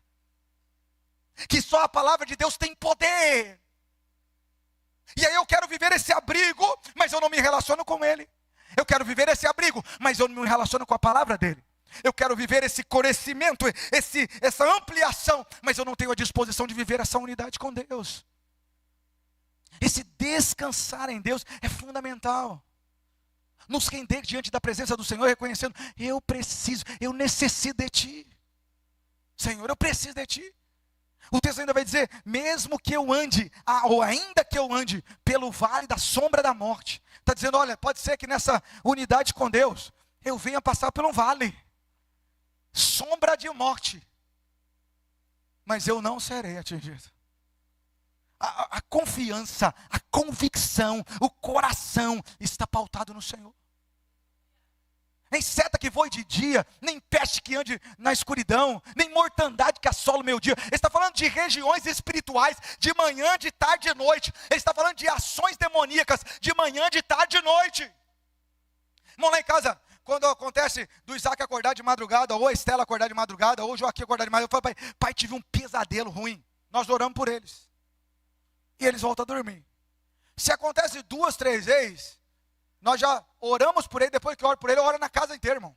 que só a palavra de Deus tem poder. E aí eu quero viver esse abrigo, mas eu não me relaciono com Ele. Eu quero viver esse abrigo, mas eu não me relaciono com a palavra dEle. Eu quero viver esse crescimento, essa ampliação, mas eu não tenho a disposição de viver essa unidade com Deus. Esse descansar em Deus é fundamental. Nos render diante da presença do Senhor, reconhecendo: eu preciso, eu necessito de Ti. Senhor, eu preciso de Ti. O texto ainda vai dizer: mesmo que eu ande, ou ainda que eu ande pelo vale da sombra da morte. Está dizendo: olha, pode ser que nessa unidade com Deus, eu venha passar por um vale, sombra de morte, mas eu não serei atingido. A confiança, a convicção, o coração está pautado no Senhor. Nem seta que voe de dia, nem peste que ande na escuridão, nem mortandade que assola o meu dia. Ele está falando de regiões espirituais, de manhã, de tarde e de noite. Ele está falando de ações demoníacas, de manhã, de tarde e de noite. Irmão, lá em casa, quando acontece do Isaac acordar de madrugada, ou a Estela acordar de madrugada, ou o Joaquim acordar de madrugada, eu falo: pai, tive um pesadelo ruim. Nós oramos por eles, e eles voltam a dormir. Se acontece 2, 3 vezes, nós já oramos por ele. Depois que eu oro por ele, eu oro na casa inteira, irmão.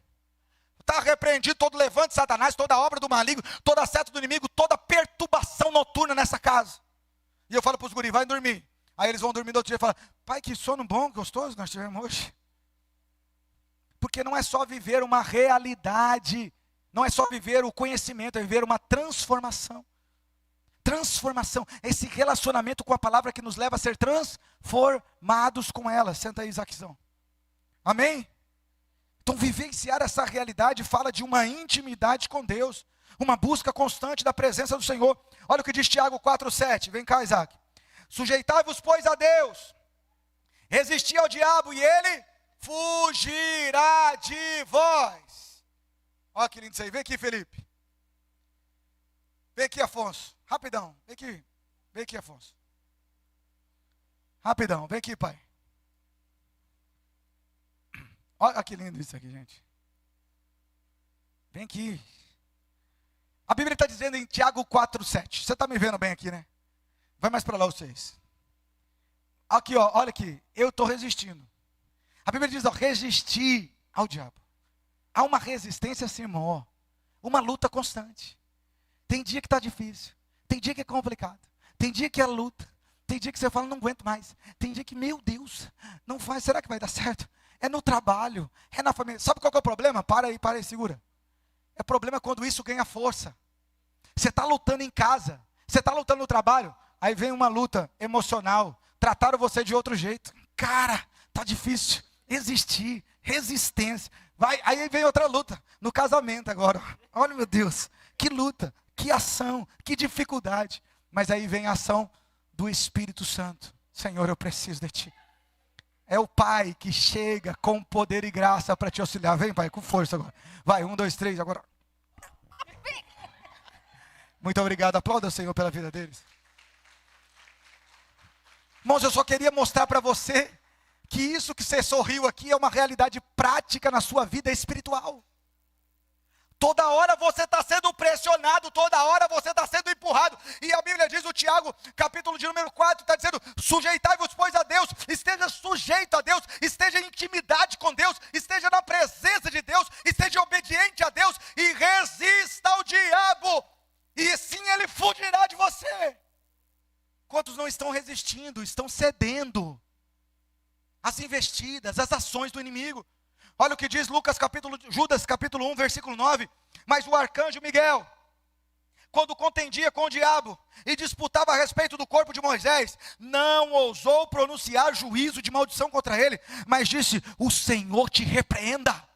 Está repreendido todo levante de Satanás, toda obra do maligno, toda seta do inimigo, toda perturbação noturna nessa casa. E eu falo para os guris, vai dormir. Aí eles vão dormir no outro dia e falam, pai, que sono bom, gostoso nós tivemos hoje. Porque não é só viver uma realidade, não é só viver o conhecimento, é viver uma transformação. Transformação, esse relacionamento com a palavra que nos leva a ser transformados com ela. Senta aí, Isaquizão. Amém? Então vivenciar essa realidade fala de uma intimidade com Deus, uma busca constante da presença do Senhor. Olha o que diz Tiago 4,7, vem cá, Isaac. Sujeitai-vos, pois, a Deus, resisti ao diabo e ele fugirá de vós. Olha que lindo isso aí, vem aqui, Felipe. Vem aqui, Afonso, rapidão, vem aqui, Afonso. Rapidão, vem aqui, pai. Olha que lindo isso aqui, gente. Vem aqui. A Bíblia está dizendo em Tiago 4,7. Você está me vendo bem aqui, né? Vai mais para lá vocês. Aqui, ó, olha aqui. Eu estou resistindo. A Bíblia diz, ó, resistir ao diabo. Há uma resistência assim, irmão, ó, uma luta constante. Tem dia que está difícil. Tem dia que é complicado. Tem dia que é luta. Tem dia que você fala, não aguento mais. Tem dia que, meu Deus, não faz. Será que vai dar certo? É no trabalho, é na família. Sabe qual que é o problema? Para aí, segura. É problema quando isso ganha força. Você está lutando em casa, você está lutando no trabalho, aí vem uma luta emocional, trataram você de outro jeito. Cara, tá difícil. Existir, resistência. Aí vem outra luta, no casamento agora. Olha, meu Deus, que luta, que ação, que dificuldade. Mas aí vem a ação do Espírito Santo. Senhor, eu preciso de Ti. É o Pai que chega com poder e graça para te auxiliar. Vem, Pai, com força agora. Vai, 1, 2, 3, agora. Muito obrigado, aplauda o Senhor pela vida deles. Irmãos, eu só queria mostrar para você que isso que você sorriu aqui é uma realidade prática na sua vida espiritual. Toda hora você está sendo pressionado, toda hora você está sendo empurrado. E a Bíblia diz, o Tiago, capítulo de número 4, está dizendo, sujeitai-vos, pois, a Deus, esteja sujeito a Deus, esteja em intimidade com Deus, esteja na presença de Deus, esteja obediente a Deus e resista ao diabo. E assim ele fugirá de você. Quantos não estão resistindo, estão cedendo às investidas, às ações do inimigo? Olha o que diz Judas capítulo 1, versículo 9. Mas o arcanjo Miguel, quando contendia com o diabo e disputava a respeito do corpo de Moisés, não ousou pronunciar juízo de maldição contra ele, mas disse, o Senhor te repreenda.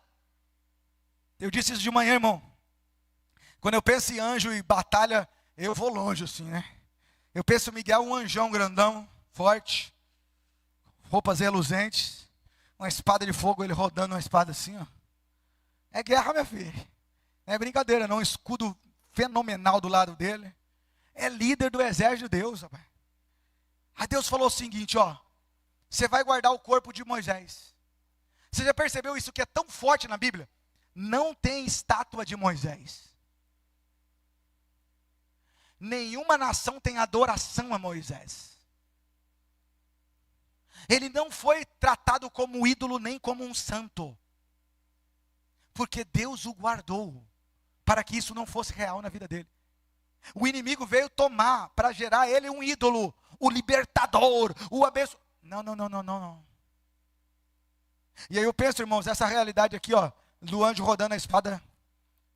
Eu disse isso de manhã, irmão. Quando eu penso em anjo e batalha, eu vou longe assim, né? Eu penso em Miguel, um anjão grandão, forte, roupas reluzentes, uma espada de fogo, ele rodando uma espada assim, ó. É guerra, minha filha. Não é brincadeira, não. Um escudo fenomenal do lado dele. É líder do exército de Deus, rapaz. Aí Deus falou o seguinte, ó. Você vai guardar o corpo de Moisés. Você já percebeu isso que é tão forte na Bíblia? Não tem estátua de Moisés. Nenhuma nação tem adoração a Moisés. Ele não foi tratado como ídolo nem como um santo. Porque Deus o guardou para que isso não fosse real na vida dele. O inimigo veio tomar para gerar ele um ídolo, o libertador, o abençoador. Não. E aí eu penso, irmãos, essa realidade aqui, ó, do anjo rodando a espada,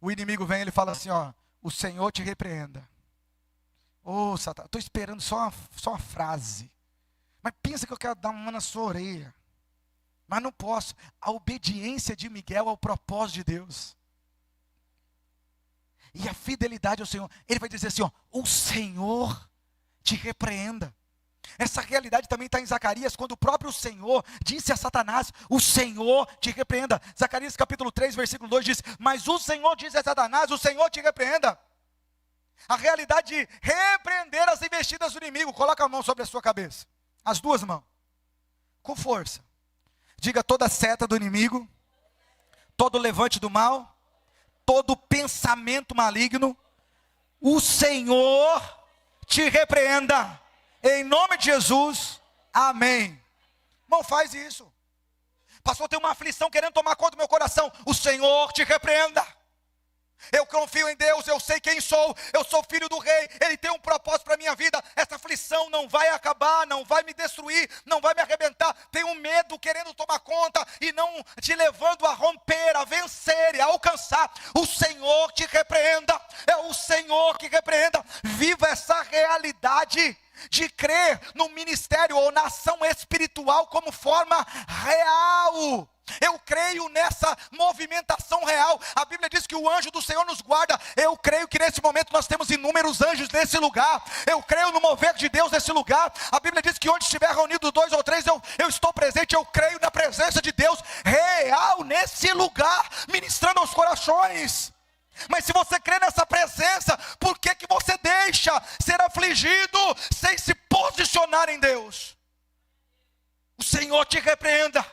o inimigo vem e ele fala assim, ó, o Senhor te repreenda. Ô, Satanás, estou esperando só uma frase. Mas pensa que eu quero dar uma na sua orelha. Mas não posso. A obediência de Miguel ao propósito de Deus. E a fidelidade ao Senhor. Ele vai dizer assim, ó, o Senhor te repreenda. Essa realidade também está em Zacarias, quando o próprio Senhor disse a Satanás, o Senhor te repreenda. Zacarias capítulo 3, versículo 2 diz, mas o Senhor diz a Satanás, o Senhor te repreenda. A realidade de repreender as investidas do inimigo. Coloca a mão sobre a sua cabeça. As duas mãos, com força. Diga toda seta do inimigo, todo levante do mal, todo pensamento maligno, o Senhor te repreenda, em nome de Jesus, amém. Irmão, faz isso, Pastor, tem uma aflição querendo tomar conta do meu coração. O Senhor te repreenda. Eu confio em Deus, eu sei quem sou, eu sou filho do rei, Ele tem um propósito para a minha vida. Essa aflição não vai acabar, não vai me destruir, não vai me arrebentar. Tem um medo querendo tomar conta e não te levando a romper, a vencer e a alcançar. O Senhor te repreenda, é o Senhor que repreenda. Viva essa realidade de crer no ministério ou na ação espiritual como forma real. Eu creio nessa movimentação real. A Bíblia diz que o anjo do Senhor nos guarda. Eu creio que nesse momento nós temos inúmeros anjos nesse lugar. Eu creio no mover de Deus nesse lugar. A Bíblia diz que onde estiver reunido 2 ou 3, eu estou presente. Eu creio na presença de Deus real nesse lugar, ministrando aos corações. Mas se você crê nessa presença, por que você deixa ser afligido sem se posicionar em Deus? O Senhor te repreenda.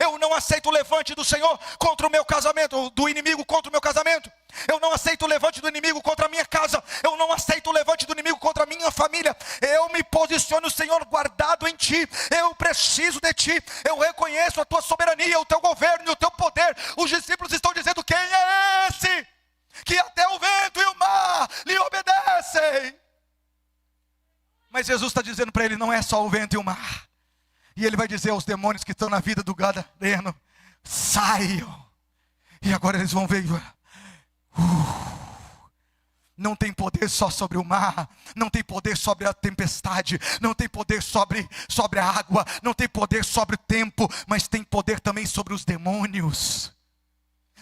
Eu não aceito o levante do Senhor contra o meu casamento, do inimigo contra o meu casamento. Eu não aceito o levante do inimigo contra a minha casa. Eu não aceito o levante do inimigo contra a minha família. Eu me posiciono, Senhor, guardado em Ti. Eu preciso de Ti. Eu reconheço a Tua soberania, o Teu governo e o Teu poder. Os discípulos estão dizendo: quem é esse? Que até o vento e o mar lhe obedecem. Mas Jesus está dizendo para ele: não é só o vento e o mar. E ele vai dizer aos demônios que estão na vida do gadareno: saiam. E agora eles vão ver. Não tem poder só sobre o mar, não tem poder sobre a tempestade, não tem poder sobre a água, não tem poder sobre o tempo, mas tem poder também sobre os demônios.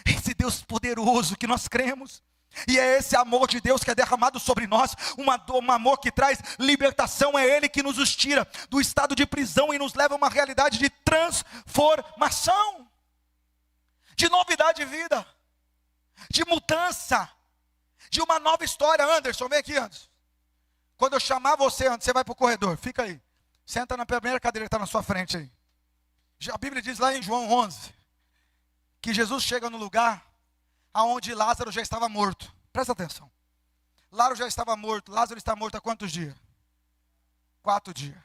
Esse Deus poderoso que nós cremos. E é esse amor de Deus que é derramado sobre nós, um amor que traz libertação. É Ele que nos tira do estado de prisão e nos leva a uma realidade de transformação, de novidade de vida, de mudança, de uma nova história. Anderson, vem aqui, Anderson. Quando eu chamar você, Anderson, você vai para o corredor, fica aí, senta na primeira cadeira que está na sua frente aí. A Bíblia diz lá em João 11, que Jesus chega no lugar aonde Lázaro já estava morto. Presta atenção. Lázaro já estava morto. Lázaro está morto há quantos dias? 4 dias.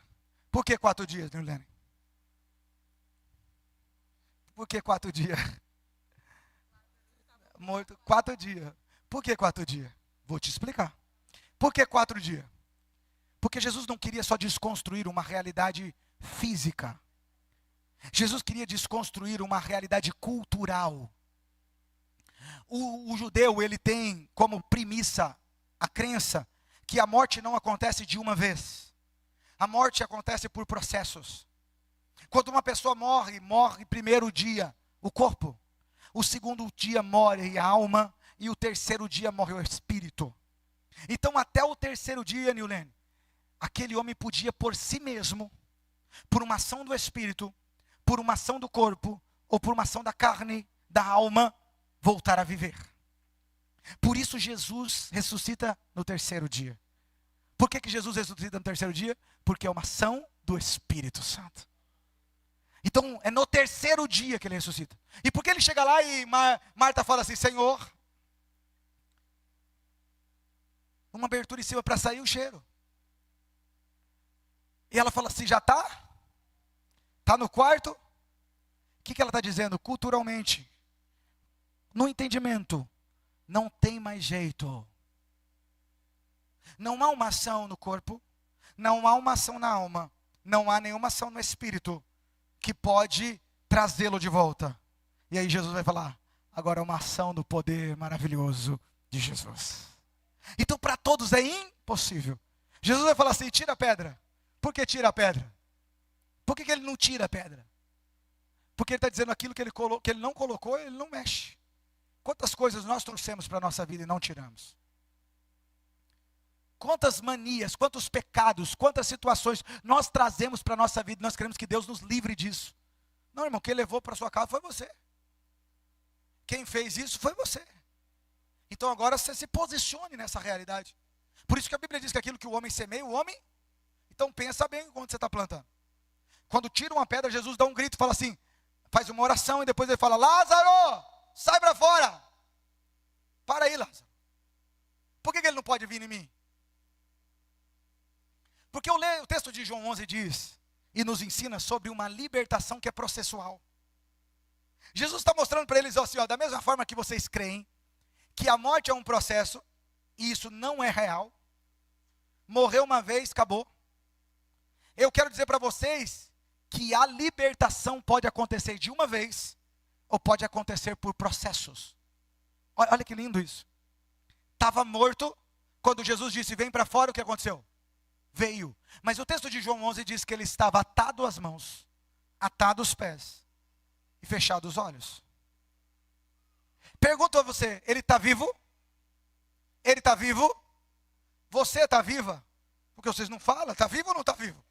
Por que 4 dias, Nilene? Por que 4 dias? Morto 4 dias. Por que 4 dias? Vou te explicar. Por que 4 dias? Porque Jesus não queria só desconstruir uma realidade física. Jesus queria desconstruir uma realidade cultural. O judeu, ele tem como premissa a crença que a morte não acontece de uma vez. A morte acontece por processos. Quando uma pessoa morre primeiro dia o corpo, o segundo dia morre a alma e o terceiro dia morre o espírito. Então até o terceiro dia, Nilene, aquele homem podia por si mesmo, por uma ação do espírito, por uma ação do corpo, ou por uma ação da carne, da alma, voltar a viver. Por isso Jesus ressuscita no terceiro dia. Por que Jesus ressuscita no terceiro dia? Porque é uma ação do Espírito Santo. Então é no terceiro dia que ele ressuscita. E por que ele chega lá e Marta fala assim: Senhor, uma abertura em cima para sair o cheiro. E ela fala assim: já está? Está no quarto? O que ela está dizendo? Culturalmente, no entendimento, não tem mais jeito. Não há uma ação no corpo, não há uma ação na alma, não há nenhuma ação no espírito que pode trazê-lo de volta. E aí Jesus vai falar: agora é uma ação do poder maravilhoso de Jesus. Então para todos é impossível. Jesus vai falar assim: tira a pedra. Por que tira a pedra? Por que ele não tira a pedra? Porque ele está dizendo aquilo que ele não colocou, ele não mexe. Quantas coisas nós trouxemos para a nossa vida e não tiramos? Quantas manias, quantos pecados, quantas situações nós trazemos para a nossa vida e nós queremos que Deus nos livre disso. Não, irmão, quem levou para a sua casa foi você. Quem fez isso foi você. Então agora você se posicione nessa realidade. Por isso que a Bíblia diz que aquilo que o homem semeia, o homem... Então pensa bem onde você está plantando. Quando tira uma pedra, Jesus dá um grito e fala assim, faz uma oração e depois ele fala: Lázaro, sai para fora. Para aí, Lázaro. Por que ele não pode vir em mim? Porque o texto de João 11 diz, e nos ensina sobre uma libertação que é processual. Jesus está mostrando para eles assim, ó, da mesma forma que vocês creem que a morte é um processo, e isso não é real, morreu uma vez, acabou. Eu quero dizer para vocês que a libertação pode acontecer de uma vez, ou pode acontecer por processos. Olha que lindo isso. Estava morto, quando Jesus disse, vem para fora, o que aconteceu? Veio. Mas o texto de João 11 diz que ele estava atado às mãos, atado os pés e fechado os olhos. Pergunto a você, ele está vivo? Ele está vivo? Você está viva? Porque vocês não falam, está vivo ou não está vivo?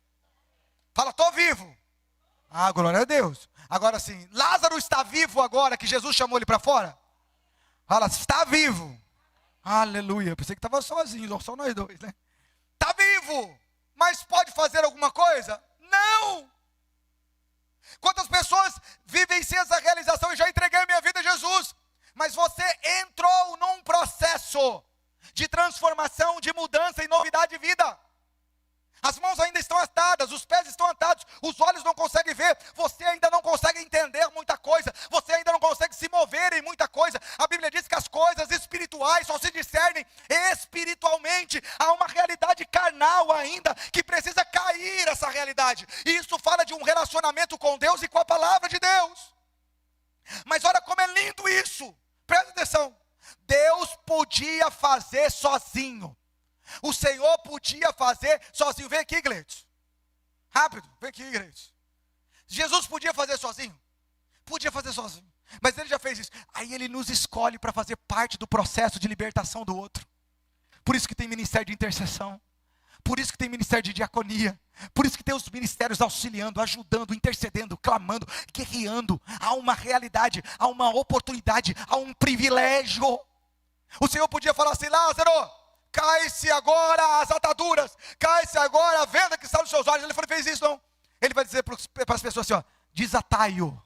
Fala, estou vivo. Ah, glória a Deus. Agora sim, Lázaro está vivo agora que Jesus chamou ele para fora? Fala, está vivo. Aleluia, pensei que estava sozinho, só nós dois, né? Está vivo, mas pode fazer alguma coisa? Não. Quantas pessoas vivem sem essa realização? Eu já entreguei minha vida a Jesus, mas você entrou num processo de transformação, de mudança e novidade de vida. As mãos ainda estão atadas, os pés estão atados, os olhos não conseguem ver, você ainda não consegue entender muita coisa, você ainda não consegue se mover em muita coisa. A Bíblia diz que as coisas espirituais só se discernem espiritualmente. Há uma realidade carnal ainda que precisa cair essa realidade. E isso fala de um relacionamento com Deus e com a palavra de Deus. Mas olha como é lindo isso, presta atenção. Deus podia fazer sozinho. O Senhor podia fazer sozinho. Vem aqui, Gleitos. Rápido, vem aqui, Gleitos. Jesus podia fazer sozinho? Podia fazer sozinho. Mas ele já fez isso. Aí ele nos escolhe para fazer parte do processo de libertação do outro. Por isso que tem ministério de intercessão. Por isso que tem ministério de diaconia. Por isso que tem os ministérios auxiliando, ajudando, intercedendo, clamando, guerreando. Há uma realidade, há uma oportunidade, há um privilégio. O Senhor podia falar assim, Lázaro, cai-se agora as ataduras, cai-se agora a venda que está nos seus olhos. Ele fez isso, não. Ele vai dizer para as pessoas assim, ó, desatai-o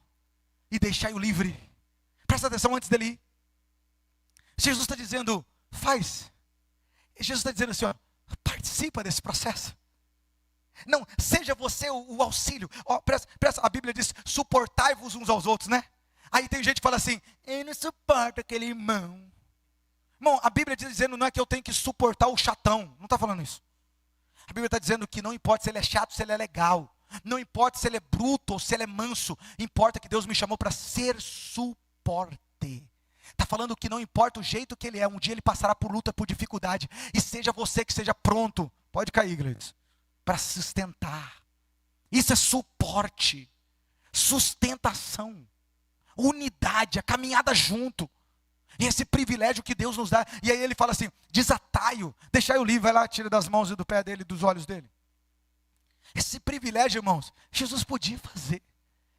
e deixai-o livre. Presta atenção antes dele ir. Jesus está dizendo, faz. Jesus está dizendo assim, ó, participa desse processo. Não, seja você o auxílio. Ó, presta, a Bíblia diz, suportai-vos uns aos outros, né? Aí tem gente que fala assim, eu não suporto aquele irmão. Irmão, a Bíblia está dizendo não é que eu tenho que suportar o chatão. Não está falando isso. A Bíblia está dizendo que não importa se ele é chato, se ele é legal. Não importa se ele é bruto ou se ele é manso. Importa que Deus me chamou para ser suporte. Está falando que não importa o jeito que ele é. Um dia ele passará por luta, por dificuldade. E seja você que seja pronto. Pode cair, Gleice. Para sustentar. Isso é suporte. Sustentação. Unidade. A caminhada junto. E esse privilégio que Deus nos dá. E aí ele fala assim, desatai-o, deixai-o livre. Vai lá, tira das mãos e do pé dele, dos olhos dele. Esse privilégio, irmãos, Jesus podia fazer.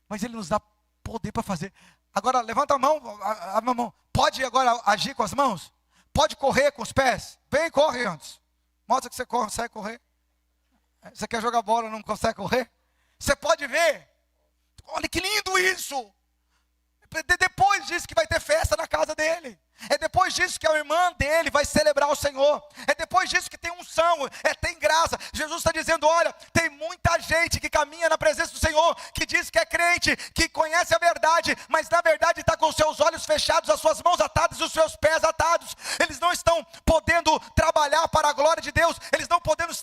Mas ele nos dá poder para fazer. Agora, levanta a mão, a mão. Pode agora agir com as mãos? Pode correr com os pés? Vem, corre antes. Mostra que você consegue correr. Você quer jogar bola, não consegue correr? Você pode ver. Olha que lindo isso. Depois disso que vai ter festa na casa dele. É depois disso que a irmã dele vai celebrar o Senhor. É depois disso que tem unção, tem graça. Jesus está dizendo, olha, tem muita gente que caminha na presença do Senhor, que diz que é crente, que conhece a verdade, mas na verdade está com os seus olhos fechados, as suas mãos atadas e os seus pés atados. Eles não estão podendo trabalhar para a glória de Deus, eles não podendo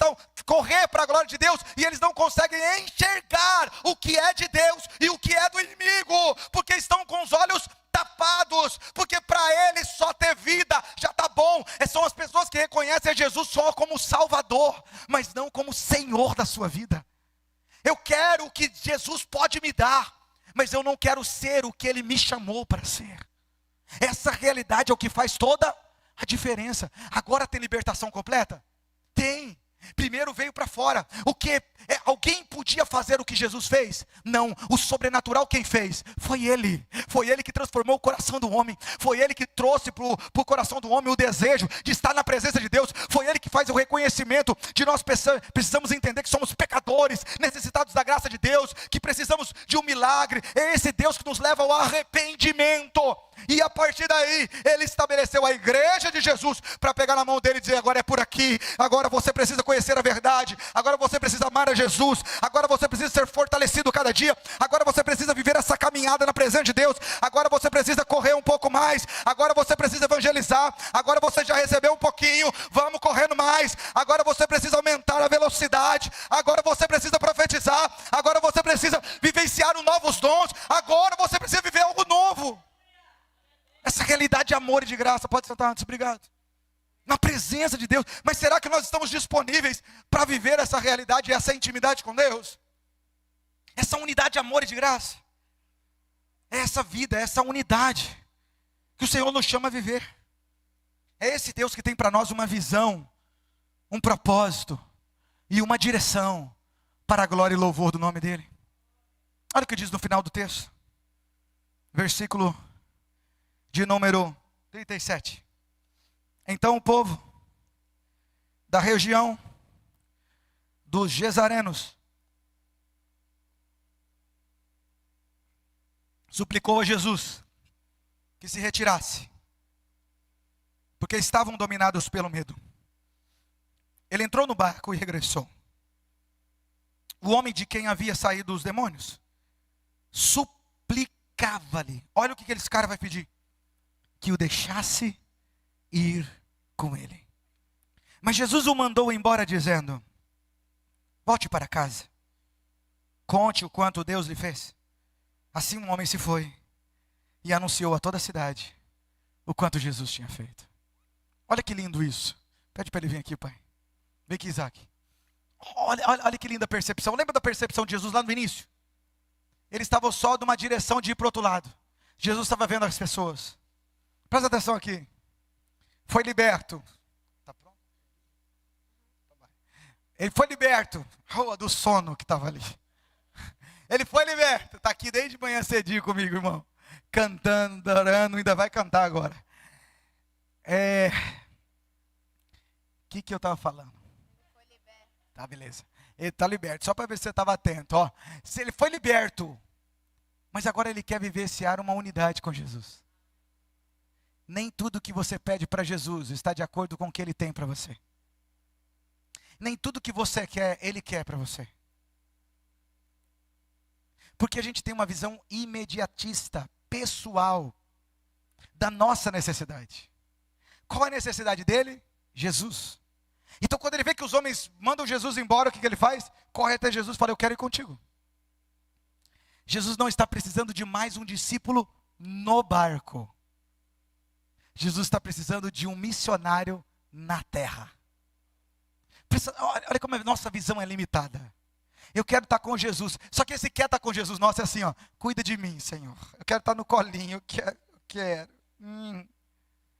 correr para a glória de Deus, e eles não conseguem enxergar o que é de Deus e o que é do inimigo, porque estão com os olhos tapados, porque para eles só ter vida já está bom. São as pessoas que reconhecem a Jesus só como Salvador, mas não como Senhor da sua vida. Eu quero o que Jesus pode me dar, mas eu não quero ser o que Ele me chamou para ser. Essa realidade é o que faz toda a diferença. Agora tem libertação completa? Tem. Primeiro veio para fora. O que? Alguém podia fazer o que Jesus fez? Não, o sobrenatural quem fez? Foi Ele. Foi Ele que transformou o coração do homem. Foi Ele que trouxe para o coração do homem o desejo de estar na presença de Deus. Foi Ele que faz o reconhecimento de nós precisamos entender que somos pecadores, necessitados da graça de Deus, que precisamos de um milagre. É esse Deus que nos leva ao arrependimento. E a partir daí, Ele estabeleceu a igreja de Jesus para pegar na mão dele e dizer, agora é por aqui, agora você precisa conhecer a verdade, agora você precisa amar a Jesus. Agora você precisa ser fortalecido cada dia. Agora você precisa viver essa caminhada na presença de Deus. Agora você precisa correr um pouco mais. Agora você precisa evangelizar. Agora você já recebeu um pouquinho, vamos correndo mais. Agora você precisa aumentar a velocidade. Agora você precisa profetizar. Agora você precisa vivenciar novos dons. Agora você precisa viver algo novo. Essa realidade de amor e de graça. Pode sentar antes, obrigado. Na presença de Deus. Mas será que nós estamos disponíveis para viver essa realidade e essa intimidade com Deus? Essa unidade de amor e de graça. É essa vida, é essa unidade que o Senhor nos chama a viver. É esse Deus que tem para nós uma visão, um propósito e uma direção para a glória e louvor do nome dEle. Olha o que diz no final do texto. Versículo de número 37. Então o povo da região dos Gesarenos suplicou a Jesus que se retirasse, porque estavam dominados pelo medo. Ele entrou no barco e regressou. O homem de quem havia saído os demônios suplicava-lhe. Olha o que esse cara vai pedir: que o deixasse ir com ele. Mas Jesus o mandou embora dizendo: volte para casa, conte o quanto Deus lhe fez. Assim um homem se foi e anunciou a toda a cidade o quanto Jesus tinha feito. Olha que lindo isso. Pede para ele vir aqui, pai. Vem aqui, Isaac. Olha que linda percepção. Lembra da percepção de Jesus lá no início? Ele estava só de uma direção de ir para o outro lado. Jesus estava vendo as pessoas. Presta atenção aqui. Foi liberto. Está pronto? Ele foi liberto. Do sono que estava ali. Ele foi liberto. Está aqui desde manhã cedinho comigo, irmão. Cantando, adorando, ainda vai cantar agora. O que eu estava falando?
Ele foi liberto.
Tá, beleza. Ele está liberto. Só para ver se você estava atento. Ó. Se ele foi liberto, mas agora ele quer vivenciar uma unidade com Jesus. Nem tudo que você pede para Jesus está de acordo com o que Ele tem para você. Nem tudo que você quer, Ele quer para você. Porque a gente tem uma visão imediatista, pessoal, da nossa necessidade. Qual é a necessidade dele? Jesus. Então quando ele vê que os homens mandam Jesus embora, o que ele faz? Corre até Jesus e fala: eu quero ir contigo. Jesus não está precisando de mais um discípulo no barco. Jesus está precisando de um missionário na terra. Olha como a nossa visão é limitada. Eu quero estar com Jesus. Só que esse quer estar com Jesus nosso é assim, ó: cuida de mim, Senhor. Eu quero estar no colinho, eu quero.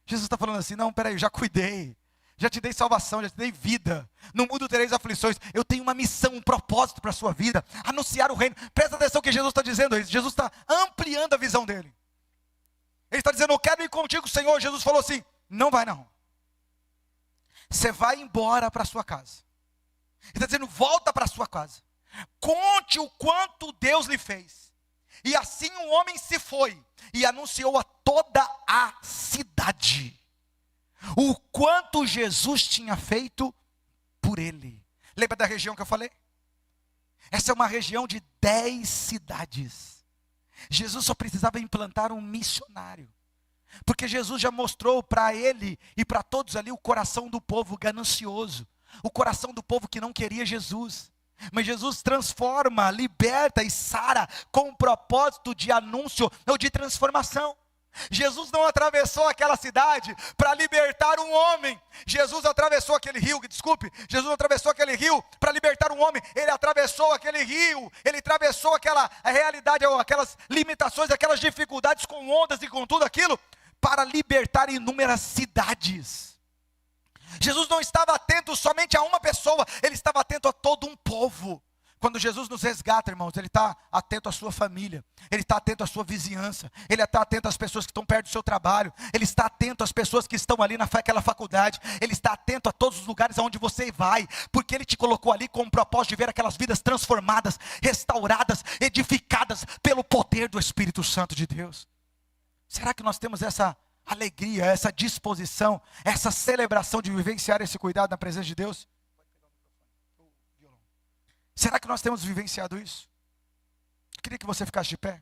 Jesus está falando assim: não, peraí, eu já cuidei. Já te dei salvação, já te dei vida. No mundo tereis aflições. Eu tenho uma missão, um propósito para a sua vida. Anunciar o reino. Presta atenção no que Jesus está dizendo aí. Jesus está ampliando a visão dele. Ele está dizendo: eu quero ir contigo, Senhor. Jesus falou assim: não vai não. Você vai embora para a sua casa. Ele está dizendo: volta para a sua casa. Conte o quanto Deus lhe fez. E assim um homem se foi e anunciou a toda a cidade o quanto Jesus tinha feito por ele. Lembra da região que eu falei? Essa é uma região de 10 cidades. Jesus só precisava implantar um missionário, porque Jesus já mostrou para ele e para todos ali o coração do povo ganancioso, o coração do povo que não queria Jesus. Mas Jesus transforma, liberta e sara com um propósito de anúncio ou de transformação. Jesus não atravessou aquela cidade para libertar um homem. Jesus atravessou aquele rio, Jesus não atravessou aquele rio para libertar um homem. Ele atravessou aquele rio, ele atravessou aquela realidade, aquelas limitações, aquelas dificuldades com ondas e com tudo aquilo, para libertar inúmeras cidades. Jesus não estava atento somente a uma pessoa, ele estava atento a todo um povo. Quando Jesus nos resgata, irmãos, Ele está atento à sua família, Ele está atento à sua vizinhança, Ele está atento às pessoas que estão perto do seu trabalho, Ele está atento às pessoas que estão ali naquela faculdade, Ele está atento a todos os lugares aonde você vai, porque Ele te colocou ali com o propósito de ver aquelas vidas transformadas, restauradas, edificadas pelo poder do Espírito Santo de Deus. Será que nós temos essa alegria, essa disposição, essa celebração de vivenciar esse cuidado na presença de Deus? Será que nós temos vivenciado isso? Eu queria que você ficasse de pé.